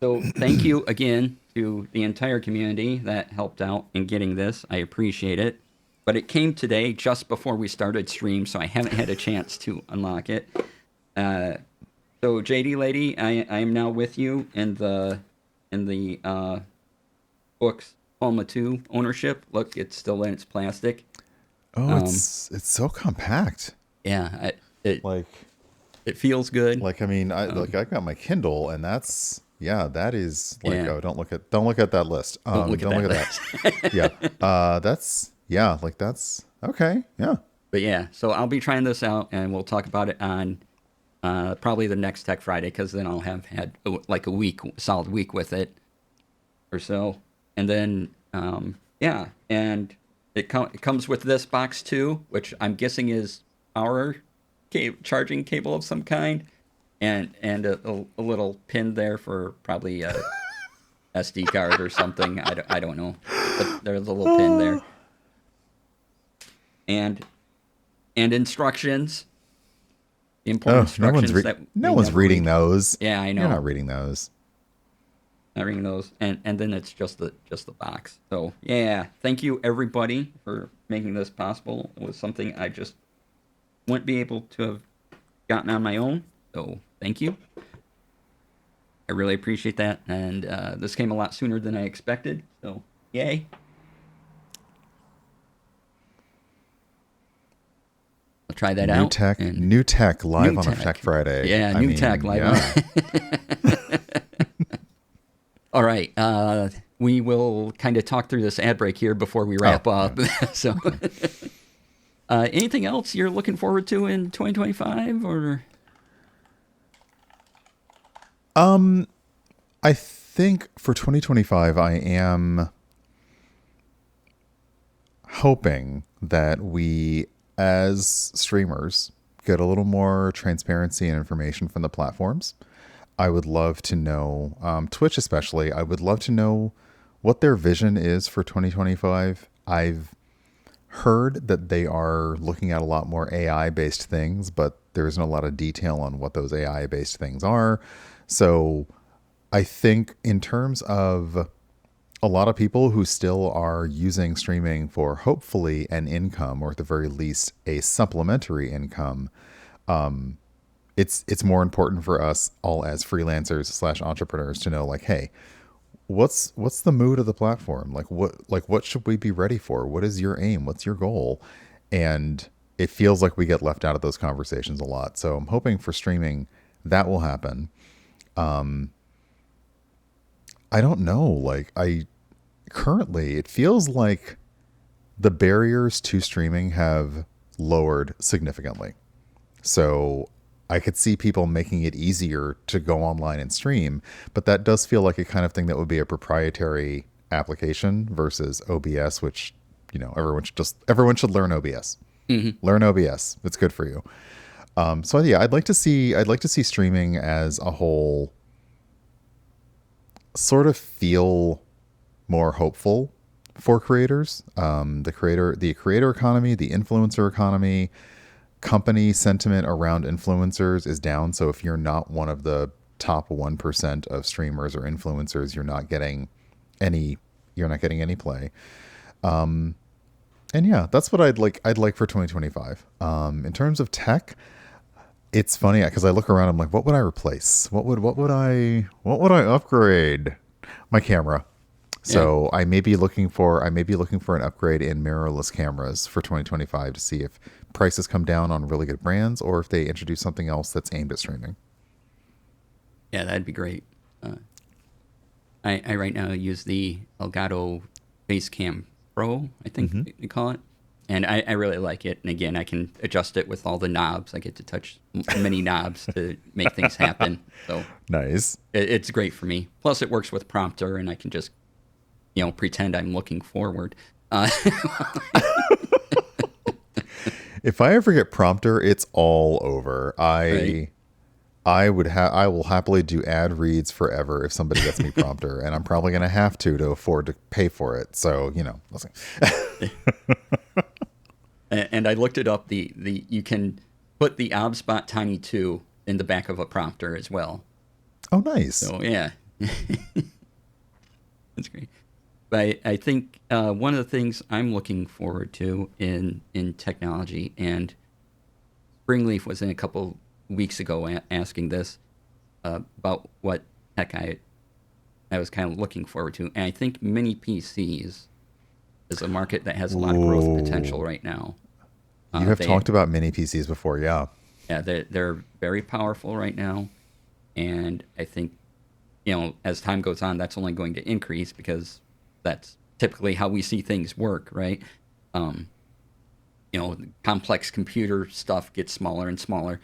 So thank you again to the entire community that helped out in getting this. I appreciate it. But it came today just before we started stream, so I haven't had a chance to unlock it. So JD Lady, I am now with you in the Books Palma 2 ownership. Look, it's still in its plastic. Oh, it's so compact. Yeah, it feels good. Like, I mean, I got my Kindle, and that is like, yeah. Oh, don't look at that list. Don't look at that. Yeah. That's okay. Yeah. But yeah, so I'll be trying this out, and we'll talk about it on probably the next Tech Friday, because then I'll have had like a solid week with it or so. And then, and it comes with this box too, which I'm guessing is our charging cable of some kind, and a little pin there for probably a SD card or something. I don't know, but there's a little pin there, and instructions. Important instructions. No one's reading those. Yeah, I know. You're not reading those. not ringing those, and then it's just the box. So yeah, thank you everybody for making this possible. It was something I just wouldn't be able to have gotten on my own. So thank you. I really appreciate that, and this came a lot sooner than I expected. So yay! I'll try that out. New tech live on a Tech Friday. Yeah, new tech live on. All right. We will kind of talk through this ad break here before we wrap up. So, anything else you're looking forward to in 2025, or? I think for 2025, I am hoping that we, as streamers, get a little more transparency and information from the platforms. I would love to know, Twitch especially, I would love to know what their vision is for 2025. I've heard that they are looking at a lot more AI-based things, but there isn't a lot of detail on what those AI-based things are. So I think in terms of a lot of people who still are using streaming for hopefully an income, or at the very least a supplementary income, it's more important for us all as freelancers / entrepreneurs to know, like, hey, what's the mood of the platform? What should we be ready for? What is your aim? What's your goal? And it feels like we get left out of those conversations a lot. So I'm hoping for streaming that will happen. I don't know. Currently it feels like the barriers to streaming have lowered significantly. So I could see people making it easier to go online and stream, but that does feel like a kind of thing that would be a proprietary application versus OBS, which, everyone should learn OBS. Mm-hmm. Learn OBS. It's good for you. So yeah, I'd like to see streaming as a whole sort of feel more hopeful for creators. The creator economy, the influencer economy, company sentiment around influencers is down. So if you're not one of the top 1% of streamers or influencers, you're not getting any play. And yeah, that's what I'd like for 2025. In terms of tech, it's funny because I look around, I'm like, what would I replace? What would I upgrade? My camera. So yeah. I may be looking for an upgrade in mirrorless cameras for 2025 to see if prices come down on really good brands, or if they introduce something else that's aimed at streaming. Yeah, that'd be great. I right now use the Elgato Basecam Pro, I think they call it. And I really like it. And again, I can adjust it with all the knobs. I get to touch many knobs to make things happen. So nice. It's great for me. Plus, it works with Prompter, and I can just, pretend I'm looking forward. If I ever get Prompter, it's all over. I will happily do ad reads forever if somebody gets me Prompter, and I'm probably going to have to afford to pay for it. So, listen. And I looked it up. You can put the OBSBOT Tiny 2 in the back of a Prompter as well. Oh, nice. So yeah, that's great. But I think one of the things I'm looking forward to in technology, and Springleaf was in a couple weeks ago asking this about what tech I was kind of looking forward to, and I think mini PCs is a market that has a lot of growth potential right now. You have talked about mini PCs before, yeah. Yeah, they're very powerful right now, and I think, as time goes on, that's only going to increase because that's typically how we see things work, right? Complex computer stuff gets smaller and smaller,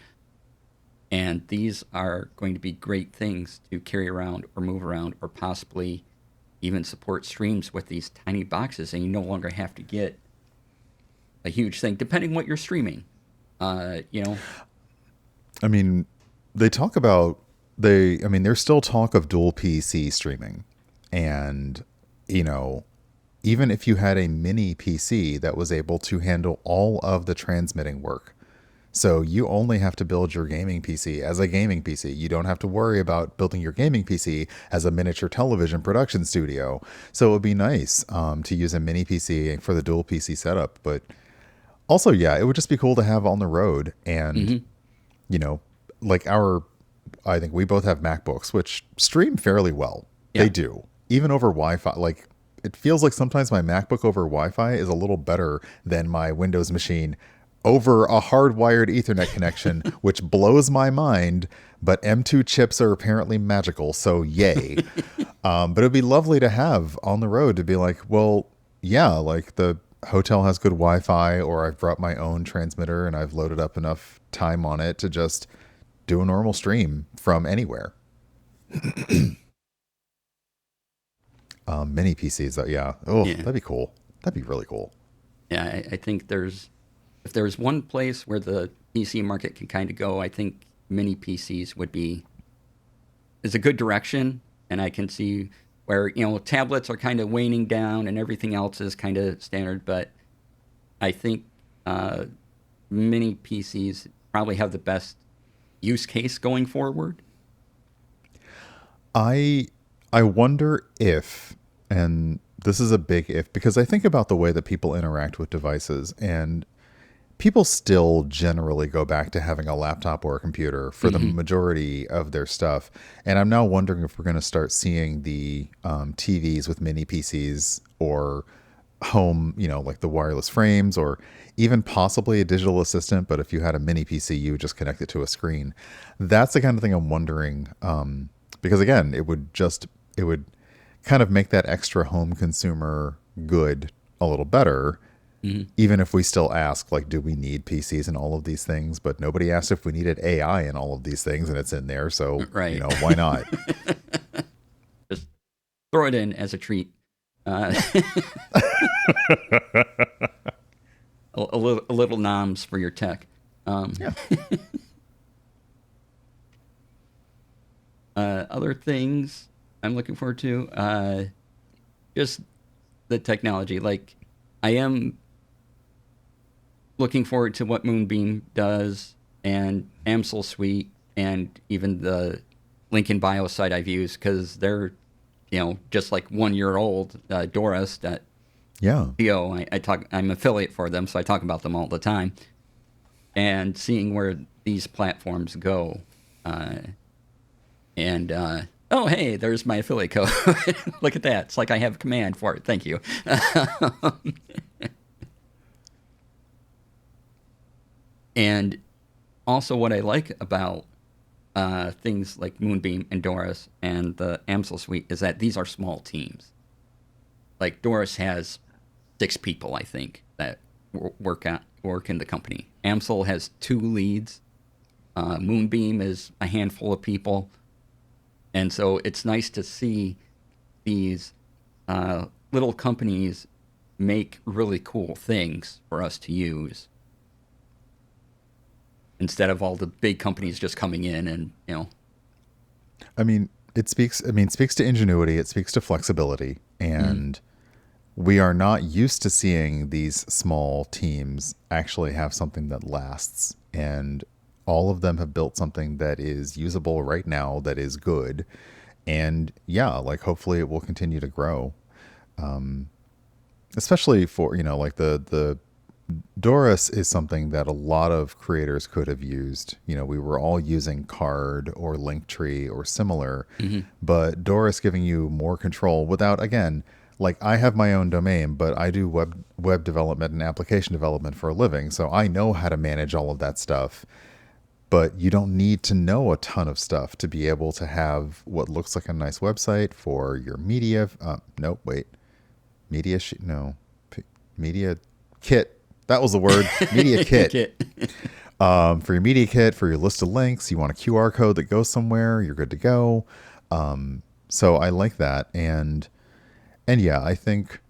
and these are going to be great things to carry around or move around, or possibly even support streams with these tiny boxes, and you no longer have to get a huge thing, depending what you're streaming. I mean, there's still talk of dual PC streaming, and even if you had a mini PC that was able to handle all of the transmitting work, So you only have to build your gaming PC as a gaming PC. You don't have to worry about building your gaming PC as a miniature television production studio. So it would be nice to use a mini PC for the dual PC setup. But also, yeah, it would just be cool to have on the road. And, you know, like I think we both have MacBooks, which stream fairly well. Yeah. They do. Even over Wi-Fi. Like, it feels like sometimes my MacBook over Wi-Fi is a little better than my Windows machine over a hardwired Ethernet connection, which blows my mind. But M2 chips are apparently magical, so yay. But it'd be lovely to have on the road to be like, well, yeah, like the hotel has good Wi-Fi, or I've brought my own transmitter and I've loaded up enough time on it to just do a normal stream from anywhere. Mini PCs, though, yeah. Oh, Yeah. that'd be cool. That'd be really cool. Yeah, I think if there's one place where the PC market can kind of go, I think mini PCs is a good direction, and I can see where, you know, tablets are kind of waning down and everything else is kind of standard, but I think mini PCs probably have the best use case going forward. I wonder if, and this is a big if, because I think about the way that people interact with devices, and people still generally go back to having a laptop or a computer for the majority of their stuff. And I'm now wondering if we're going to start seeing the TVs with mini PCs or home, you know, like the wireless frames, or even possibly a digital assistant. But if you had a mini PC, you would just connect it to a screen. That's the kind of thing I'm wondering. Because again, it would kind of make that extra home consumer good a little better. Even if we still ask, like, do we need PCs and all of these things? But nobody asked if we needed AI and all of these things, and it's in there. So, Right. You know, why not? Just throw it in as a treat. A little noms for your tech. Yeah. Other things I'm looking forward to, just the technology. Like, I am looking forward to what Moonbeam does, and Amsel Suite, and even the link in bio site I've used, because they're, you know, just like 1 year old. Doris, that Yeah. GO, I'm affiliate for them, so I talk about them all the time. And seeing where these platforms go, oh, hey, there's my affiliate code. Look at that. It's like I have command for it. Thank you. And also what I like about things like Moonbeam and Doris and the Amsel Suite is that these are small teams. Like Doris has 6 people, I think, that work in the company. Amsel has 2 leads. Moonbeam is a handful of people. And so it's nice to see these little companies make really cool things for us to use, instead of all the big companies just coming in and, you know. I mean, it speaks to ingenuity. It speaks to flexibility. And we are not used to seeing these small teams actually have something that lasts. And all of them have built something that is usable right now, that is good. And yeah, like hopefully it will continue to grow. Especially for, you know, like the Doris is something that a lot of creators could have used. You know, we were all using Card or Linktree or similar, but Doris giving you more control without, again, like I have my own domain, but I do web development and application development for a living. So I know how to manage all of that stuff. But you don't need to know a ton of stuff to be able to have what looks like a nice website for your media. Media kit. That was the word. Media kit. For your media kit, for your list of links, you want a QR code that goes somewhere, you're good to go. So I like that. And yeah, I think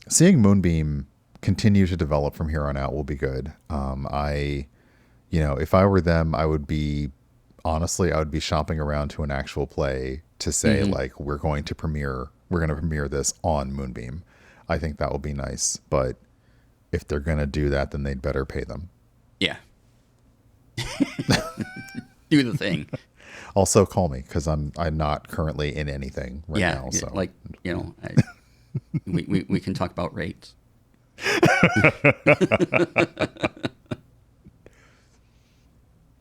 seeing Moonbeam continue to develop from here on out will be good. You know, if I were them, I would be shopping around to an actual play to say, like, we're going to premiere this on Moonbeam. I think that will be nice. But if they're going to do that, then they'd better pay them. Yeah. do the thing. Also, call me because I'm not currently in anything right now. So, like, we can talk about rates.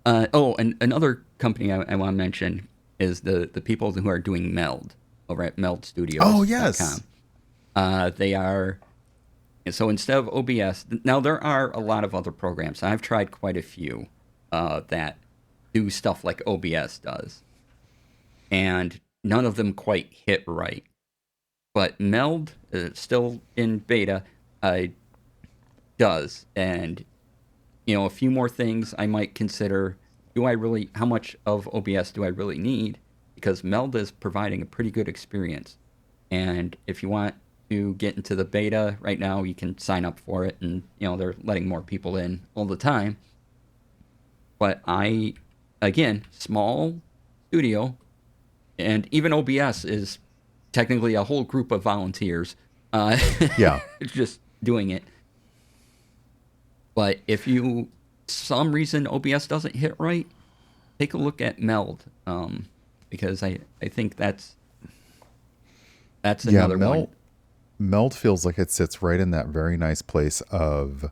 And another company I want to mention is the people who are doing Meld over at meldstudios.com. oh yes, They are, so instead of OBS, now there are a lot of other programs. I've tried quite a few that do stuff like OBS does, and none of them quite hit right. But Meld, still in beta, does, and a few more things I might consider. How much of OBS do I really need? Because Meld is providing a pretty good experience. And if you want to get into the beta right now, you can sign up for it. And, they're letting more people in all the time. But again, small studio, and even OBS is technically a whole group of volunteers. yeah, Just doing it. But if some reason OBS doesn't hit right, take a look at Meld, because I think that's another one. Meld feels like it sits right in that very nice place of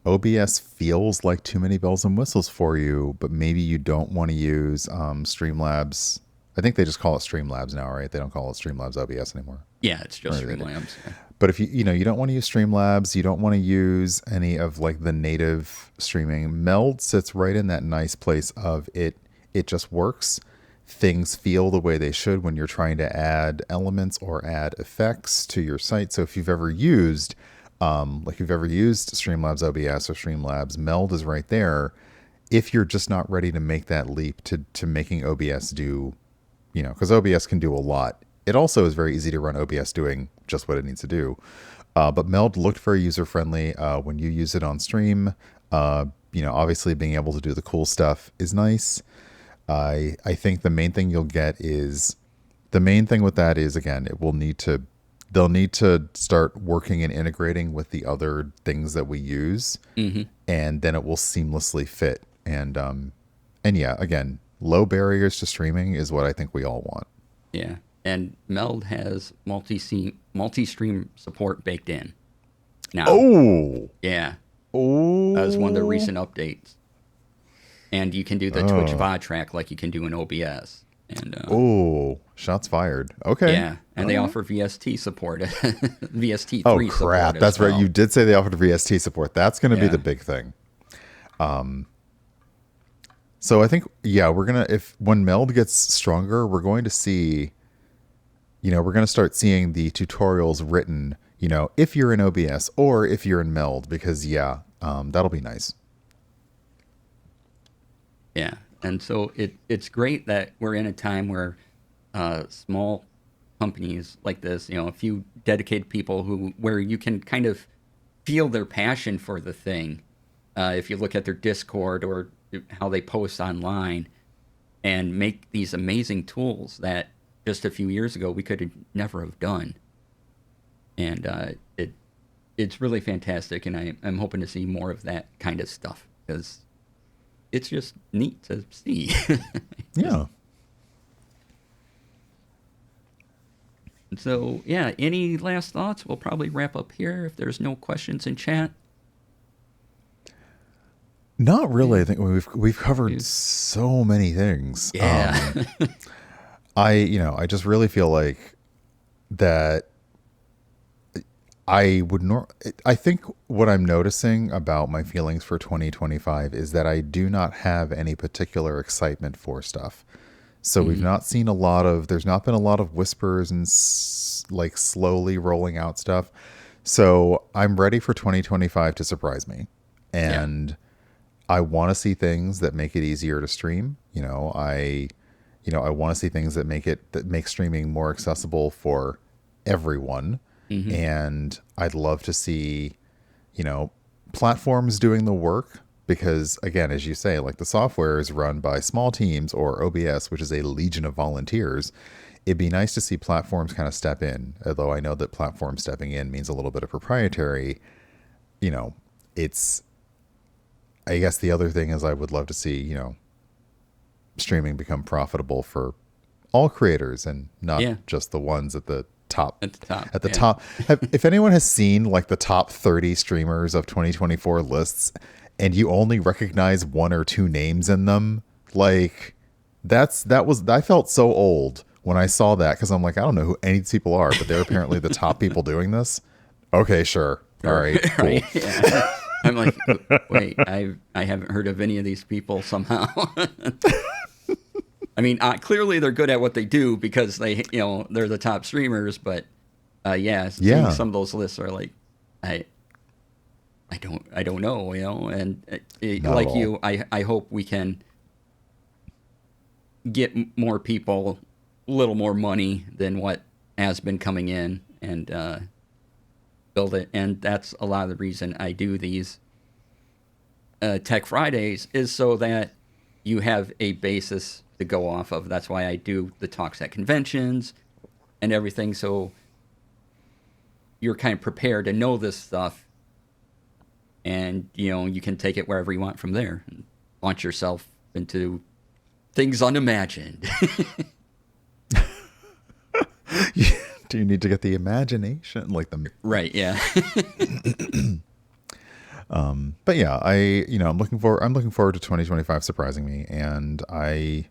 OBS feels like too many bells and whistles for you, but maybe you don't want to use Streamlabs. I think they just call it Streamlabs now, right? They don't call it Streamlabs OBS anymore. Yeah, it's just Streamlabs. But if you don't want to use Streamlabs, you don't want to use any of like the native streaming, Meld sits right in that nice place of it just works. Things feel the way they should when you're trying to add elements or add effects to your site. So if you've ever used Streamlabs OBS or Streamlabs, Meld is right there. If you're just not ready to make that leap to making OBS do, because OBS can do a lot. It also is very easy to run OBS doing just what it needs to do. But Meld looked very user-friendly when you use it on stream. Obviously being able to do the cool stuff is nice. I think the main thing with that is, again, they'll need to start working and integrating with the other things that we use, and then it will seamlessly fit. And yeah, again, low barriers to streaming is what I think we all want. Yeah. And Meld has multi-stream support baked in now. Oh! Yeah. Oh! That was one of the recent updates. And you can do the Twitch VOD track like you can do in OBS. And shots fired. Okay. Yeah, and they offer VST support. VST 3 support. Oh, crap. That's right. You did say they offered VST support. That's going to be the big thing. So I think, when Meld gets stronger, we're going to see... we're going to start seeing the tutorials written, if you're in OBS or if you're in Meld, because that'll be nice. Yeah. And so it's great that we're in a time where small companies like this, a few dedicated people where you can kind of feel their passion for the thing. If you look at their Discord or how they post online and make these amazing tools that just a few years ago we could never have done. And it's really fantastic, and I'm hoping to see more of that kind of stuff, because it's just neat to see. Yeah. So, any last thoughts? We'll probably wrap up here if there's no questions in chat. Not really. I think we've covered so many things. Yeah. I just really feel like that I think what I'm noticing about my feelings for 2025 is that I do not have any particular excitement for stuff. So we've not seen there's not been a lot of whispers and like slowly rolling out stuff. So I'm ready for 2025 to surprise me. And I want to see things that make it easier to stream. I want to see things that make streaming more accessible for everyone. And I'd love to see, platforms doing the work, because again, as you say, like the software is run by small teams, or OBS, which is a legion of volunteers. It'd be nice to see platforms kind of step in, although I know that platform stepping in means a little bit of proprietary. I guess the other thing is I would love to see, streaming become profitable for all creators and not just the ones at the top. At the top. At the top. If anyone has seen like the top 30 streamers of 2024 lists and you only recognize one or two names in them, like I felt so old when I saw that, because I'm like, I don't know who any of these people are, but they're apparently the top people doing this. Okay, sure. All right, cool. Right, yeah. I'm like, wait, I haven't heard of any of these people somehow. I mean, clearly they're good at what they do because they're the top streamers. But seeing some of those lists are like, I don't know, and like you, I hope we can get more people a little more money than what has been coming in and build it. And that's a lot of the reason I do these Tech Fridays, is so that you have a basis to go off of. That's why I do the talks at conventions and everything, so you're kind of prepared to know this stuff, and you can take it wherever you want from there and launch yourself into things unimagined. Do you need to get the imagination, like the right? Yeah. But yeah, I'm looking forward to 2025 surprising me, and I've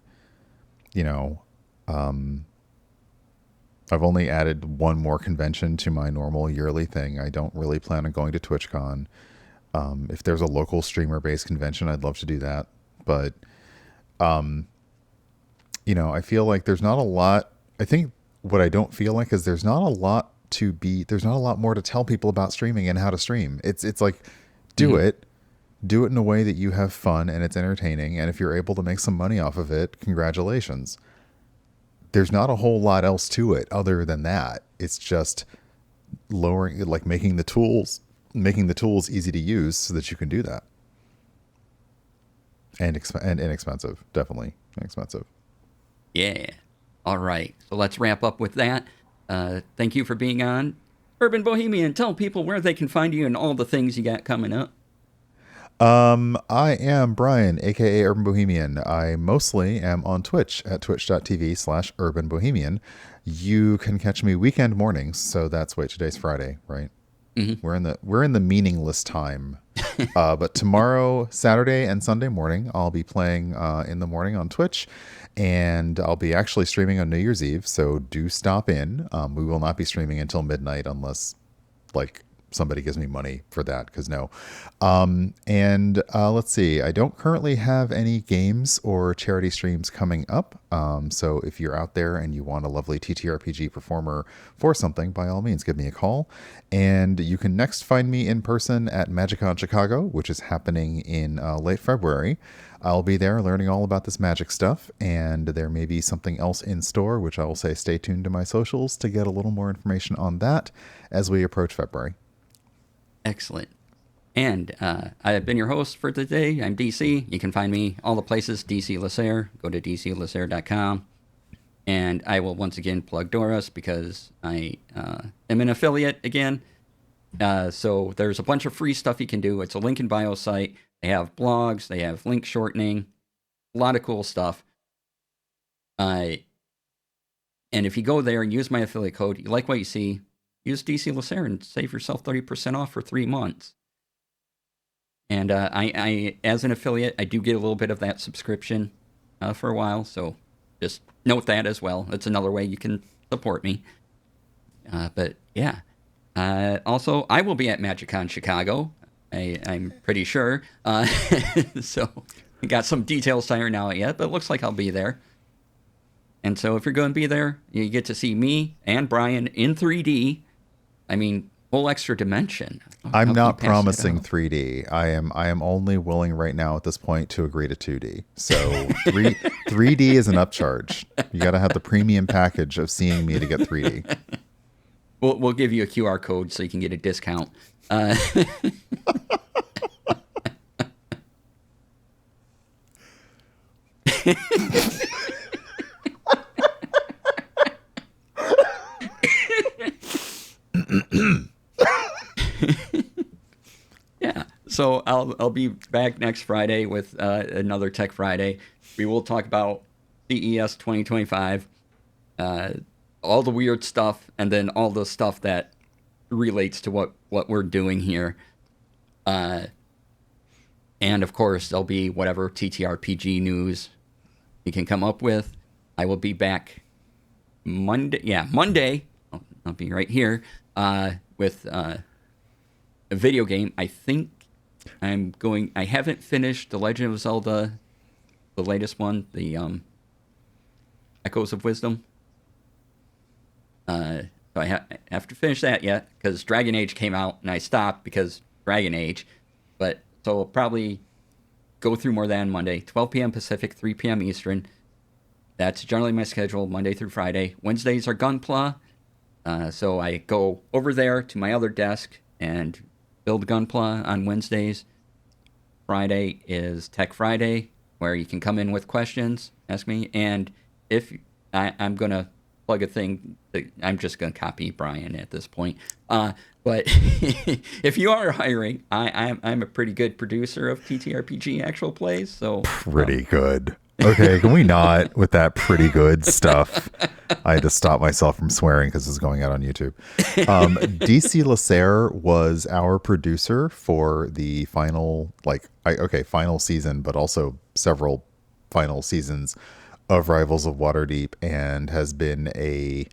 only added one more convention to my normal yearly thing. I don't really plan on going to TwitchCon. If there's a local streamer-based convention, I'd love to do that. But, I feel like there's not a lot. I think what I don't feel like is there's not a lot more to tell people about streaming and how to stream. It's like, do it in a way that you have fun and it's entertaining. And if you're able to make some money off of it, congratulations. There's not a whole lot else to it other than that. It's just making the tools easy to use so that you can do that. And inexpensive, definitely inexpensive. Yeah. All right. So let's wrap up with that. Thank you for being on Urban Bohemian. Tell people where they can find you and all the things you got coming up. I am Brian, aka Urban Bohemian. I mostly am on Twitch at twitch.tv/urbanbohemian. You can catch me weekend mornings. So today's Friday, right? Mm-hmm. We're in the meaningless time. But tomorrow, Saturday and Sunday morning, I'll be playing in the morning on Twitch, and I'll be actually streaming on New Year's Eve. So do stop in. We will not be streaming until midnight unless somebody gives me money for that, because no. Let's see. I don't currently have any games or charity streams coming up. So if you're out there and you want a lovely TTRPG performer for something, by all means, give me a call. And you can next find me in person at MagicCon Chicago, which is happening in late February. I'll be there learning all about this magic stuff, and there may be something else in store, which I will say stay tuned to my socials to get a little more information on that as we approach February. Excellent. And I have been your host for today. I'm DC. You can find me all the places, DC Lasair. Go to dclasair.com. And I will once again plug Doris because I am an affiliate again. So there's a bunch of free stuff you can do. It's a link in bio site. They have blogs. They have link shortening. A lot of cool stuff. And if you go there and use my affiliate code, you like what you see, use DC Lasair and save yourself 30% off for 3 months. And I, as an affiliate, I do get a little bit of that subscription for a while. So just note that as well. That's another way you can support me. But yeah. Also, I will be at MagicCon Chicago. I'm pretty sure. So I got some details to iron out yet, but it looks like I'll be there. And so if you're going to be there, you get to see me and Brian in 3D. I mean, whole extra dimension. I'm not promising 3D. I am only willing right now at this point to agree to 2D. So 3D is an upcharge. You got to have the premium package of seeing me to get 3D. We'll give you a QR code so you can get a discount. Yeah. So I'll be back next Friday with another Tech Friday. We will talk about CES 2025, all the weird stuff, and then all the stuff that relates to what we're doing here. And of course, there'll be whatever TTRPG news you can come up with. I will be back Monday. Yeah, Monday. I'll be right here with a video game. I think I haven't finished The Legend of Zelda, the latest one, the Echoes of Wisdom. So I have to finish that yet because Dragon Age came out and I stopped because Dragon Age. But so I'll probably go through more than Monday, 12 p.m. Pacific, 3 p.m. Eastern. That's generally my schedule, Monday through Friday. Wednesdays are Gunpla. So I go over there to my other desk and build Gunpla on Wednesdays. Friday is Tech Friday, where you can come in with questions, ask me. And if I'm going to plug a thing, I'm just going to copy Brian at this point. But if you are hiring, I'm a pretty good producer of TTRPG actual plays. So pretty good. Okay, can we not with that pretty good stuff? I had to stop myself from swearing because it's going out on YouTube. DC Lasair was our producer for the final, final season, but also several final seasons of Rivals of Waterdeep, and has been a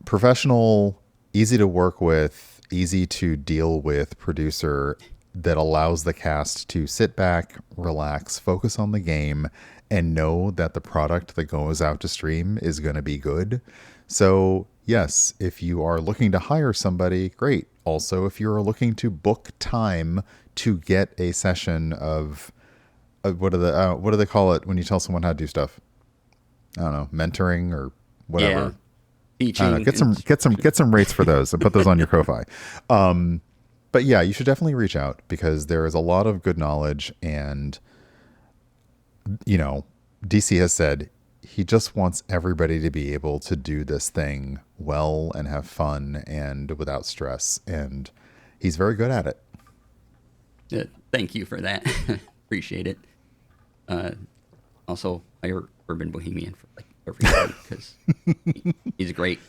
professional, easy to work with, easy to deal with producer that allows the cast to sit back, relax, focus on the game, and know that the product that goes out to stream is going to be good. So yes, if you are looking to hire somebody, great. Also, if you're looking to book time to get a session of what do they call it when you tell someone how to do stuff? I don't know, mentoring or whatever. Yeah. Teaching. I don't know, get some rates for those and put those on your Ko-Fi. But yeah, you should definitely reach out because there is a lot of good knowledge, and DC has said he just wants everybody to be able to do this thing well and have fun and without stress, and he's very good at it. Thank you for that. Appreciate it. Also, hire UrbanBohemian for everything because he's great.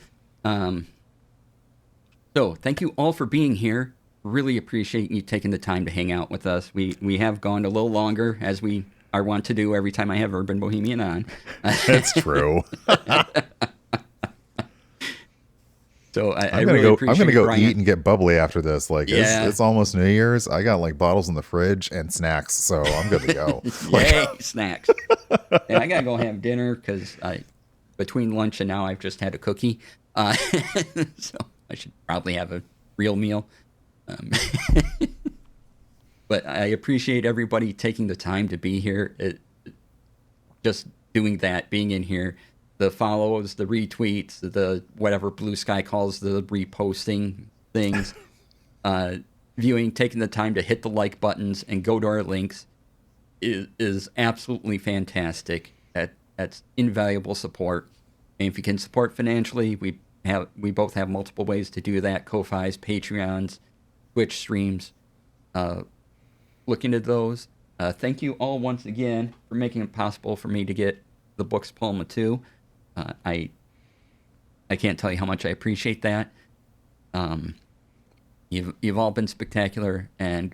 So thank you all for being here. Really appreciate you taking the time to hang out with us. We have gone a little longer, as we are wont to do every time I have UrbanBohemian on. That's true. So I'm gonna go eat and get bubbly after this. It's almost New Year's. I got bottles in the fridge and snacks, so I'm good to go. Yay, snacks! And I gotta go have dinner because between lunch and now I've just had a cookie, so I should probably have a real meal. But I appreciate everybody taking the time to be here. Just doing that, being in here. The follows, the retweets, the whatever Blue Sky calls the reposting things, viewing, taking the time to hit the like buttons and go to our links is absolutely fantastic. That's invaluable support. And if you can support financially, we both have multiple ways to do that: Ko-Fis, Patreons, Twitch streams. Look into those. Thank you all once again for making it possible for me to get the Books Palma 2. I can't tell you how much I appreciate that. You've all been spectacular, and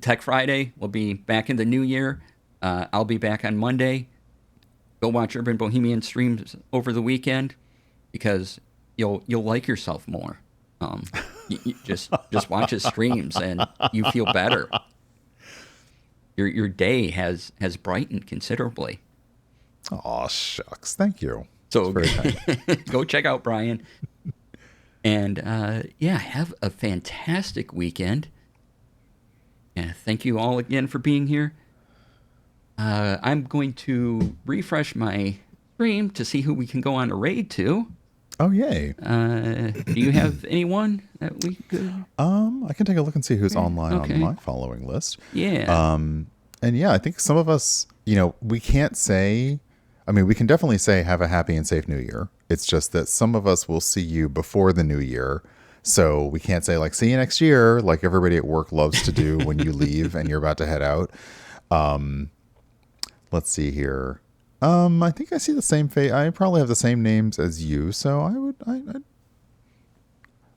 Tech Friday will be back in the new year. I'll be back on Monday. Go watch UrbanBohemian streams over the weekend because you'll like yourself more. You just watch his streams and you feel better. Your day has brightened considerably. Aw, shucks. Thank you. So go check out Brian. And have a fantastic weekend. And thank you all again for being here. I'm going to refresh my stream to see who we can go on a raid to. Oh, yay. Do you have anyone that we could? I can take a look and see who's online on my following list. Yeah. And yeah, I think some of us, we can't say, we can definitely say have a happy and safe new year. It's just that some of us will see you before the new year. So we can't say like, see you next year, like everybody at work loves to do when you leave and you're about to head out. Let's see here. I think I see the same face. I probably have the same names as you, so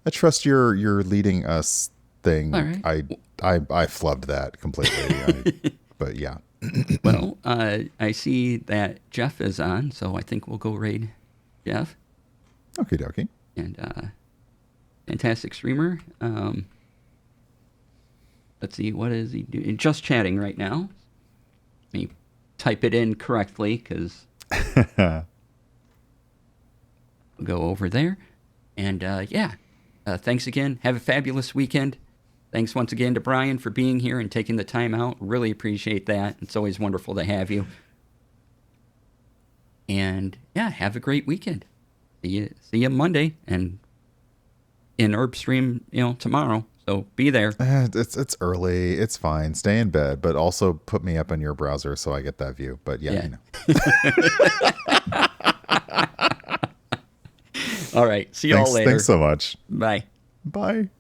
I trust your leading us thing. All right. I flubbed that completely. But yeah. Well, I see that Jeff is on, so I think we'll go raid Jeff. Okie dokie. And fantastic streamer. Let's see, what is he doing? Just chatting right now. Let me type it in correctly, because we'll go over there. And thanks again. Have a fabulous weekend. Thanks once again to Brian for being here and taking the time out. Really appreciate that. It's always wonderful to have you. And yeah, have a great weekend. See you Monday and in Herb Stream, tomorrow. So be there. It's early. It's fine. Stay in bed, but also put me up in your browser so I get that view. But yeah. All right. See y'all later. Thanks so much. Bye. Bye.